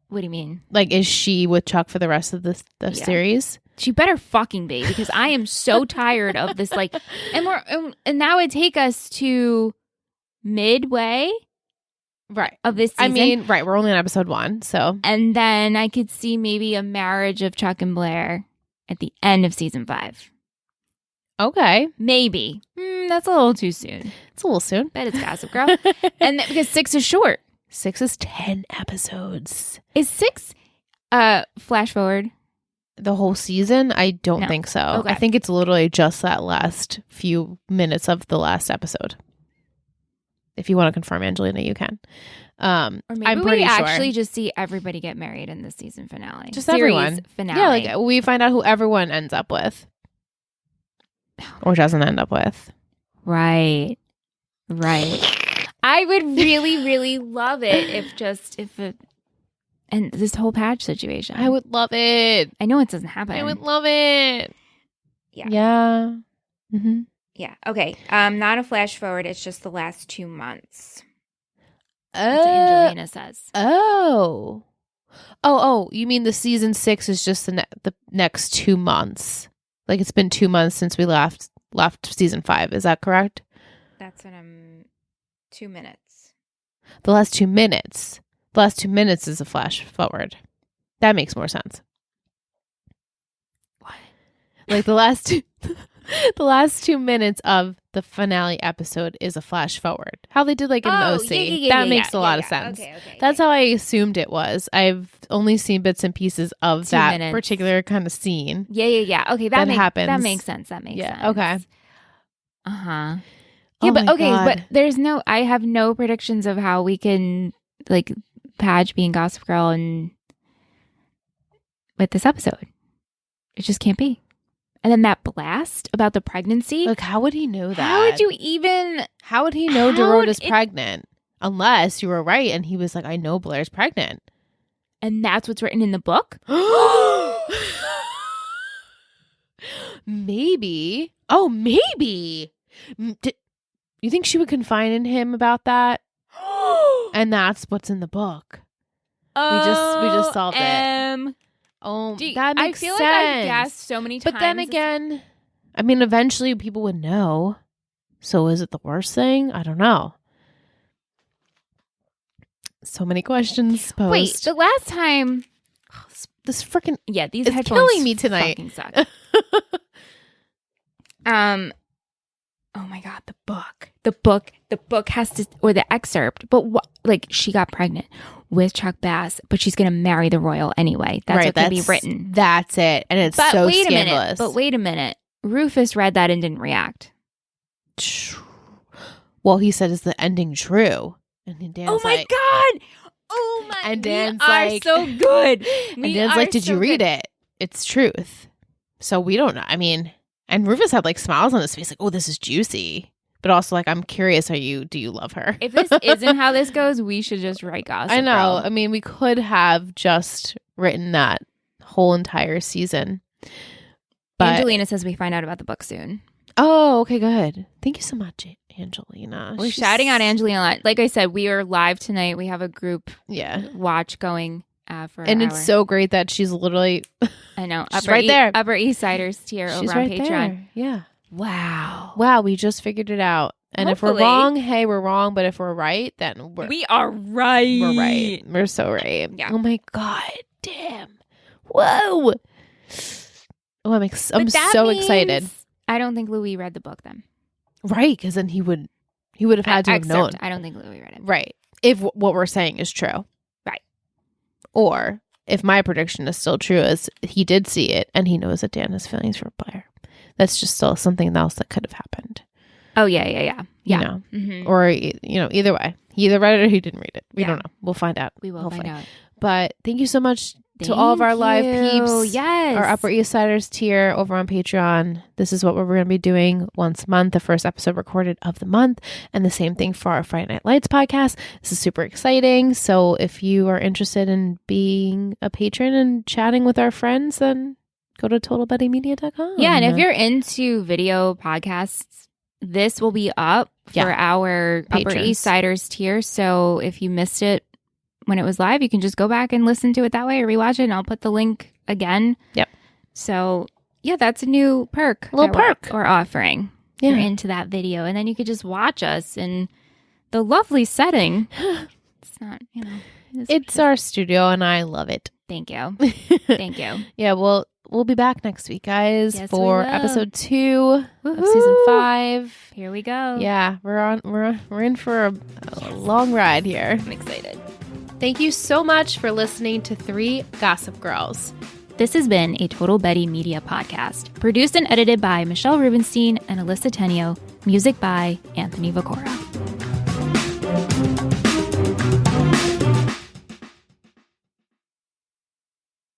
What do you mean? Like, is she with Chuck for the rest of the series? She better fucking be, because I am so tired of this. Like, and that would take us to midway, right, of this season. I mean, right, we're only on episode 1, so. And then I could see maybe a marriage of Chuck and Blair at the end of season 5. Okay, maybe. That's a little too soon. It's a little soon, but it's Gossip Girl, and because 6 is short. 6 is 10 episodes. Is 6 flash forward? The whole season? I don't think so. Okay. I think it's literally just that last few minutes of the last episode. If you want to confirm, Angelina, you can. Or maybe I'm pretty we sure. actually just see everybody get married in the season finale. Just series everyone. Finale. Yeah, like we find out who everyone ends up with. Or doesn't end up with. Right. I would really, really love it and this whole Padge situation. I would love it. I know it doesn't happen. I would love it. Yeah. Yeah. Mm-hmm. Yeah. Okay. Not a flash forward. It's just the last 2 months. That's what Angelina says. Oh, you mean the season 6 is just the next 2 months? Like, it's been 2 months since we left left season 5. Is that correct? That's when I'm 2 minutes. The last 2 minutes. The last 2 minutes is a flash forward. That makes more sense. What? Like the last the last 2 minutes of the finale episode is a flash forward. How they did like in the OC. That makes a lot of sense. Okay, That's how I assumed it was. I've only seen bits and pieces of 2 that minutes. particular kind of scene. Yeah. Okay, That happens. That makes sense. That makes sense. Okay. Uh-huh. Oh Yeah, but my okay, God. but there's no, I have no predictions of how we can, like, Padge being Gossip Girl and with this episode. It just can't be. And then that blast about the pregnancy. Like, how would he know that? How would you even? How would he know How Dorota's would it- pregnant? Unless you were right and he was like, I know Blair's pregnant. And that's what's written in the book? Maybe. Oh, maybe. You think she would confide in him about that? And that's what's in the book. We just solved it. Oh, that makes I feel sense. like I've guessed so many times. But then again, I mean, eventually people would know. So is it the worst thing? I don't know. So many questions posed. Wait, the last time. This freaking Yeah, these It's headphones killing me tonight. fucking suck. Oh my God, the book has to, or the excerpt, but like she got pregnant with Chuck Bass, but she's going to marry the royal anyway. That's what can be written. That's it. And it's But so wait scandalous. wait a minute. Rufus read that and didn't react. Well, he said, is the ending true? And then Dan's Oh my like, God. Oh my God. And Dan's we are like- so good. and Dan's like, did you read it? It's truth. So we don't know. I mean, and Rufus had like smiles on his face, like, oh, this is juicy. But also like, I'm curious, do you love her? If this isn't how this goes, we should just write Gossip I know. Girl. I mean, we could have just written that whole entire season. But Angelina says we find out about the book soon. oh, okay, good. Thank you so much, Angelina. We're She's- shouting out Angelina a lot. Like I said, we are live tonight. We have a group Yeah. watch going for And an it's hour. so great that she's literally I know. she's right there. Upper East Siders tier she's over on right Patreon. there. Yeah. Wow. Wow, we just figured it out. And if Hopefully. we're wrong, hey, we're wrong. But if we're right, then we're are right. we're right. We're so right. Yeah. Oh my God. Damn. Whoa. Oh, I'm But that so means- excited. I don't think Louis read the book then. Right. Because then he would have had to have Excerpt. known. I don't think Louis read it. Right. If what we're saying is true. Right. Or if my prediction is still true, as he did see it and he knows that Dan has feelings for Blair. That's just still something else that could have happened. Oh, yeah. You know? Mhm. Or, either way. He either read it or he didn't read it. We Yeah. don't know. We'll find out. We will hopefully. find out. But thank you so much to all of our live peeps. Yes. Our Upper East Siders tier over on Patreon. This is what we're going to be doing once a month, the first episode recorded of the month. And the same thing for our Friday Night Lights podcast. This is super exciting. So if you are interested in being a patron and chatting with our friends, then go to totalbuddymedia.com. Yeah, and if you're into video podcasts, this will be up for Yeah. our Upper Patrons. East Siders tier. So if you missed it when it was live, you can just go back and listen to it that way or rewatch it, and I'll put the link again. Yep. So, yeah, that's a new perk. A little that we're- perk. We're offering. Yeah. You're into that video. And then you could just watch us in the lovely setting. It's not, it is- It's our studio and I love it. Thank you. Thank you. Yeah, we'll be back next week, guys, Yes, we for will. episode 2 of Woohoo. season 5. Here we go. Yeah, we're in for a long ride here. I'm excited. Thank you so much for listening to 3 Gossip Girls. This has been a Total Betty Media podcast, produced and edited by Michelle Rubenstein and Alyssa Tenio, music by Anthony Vicora.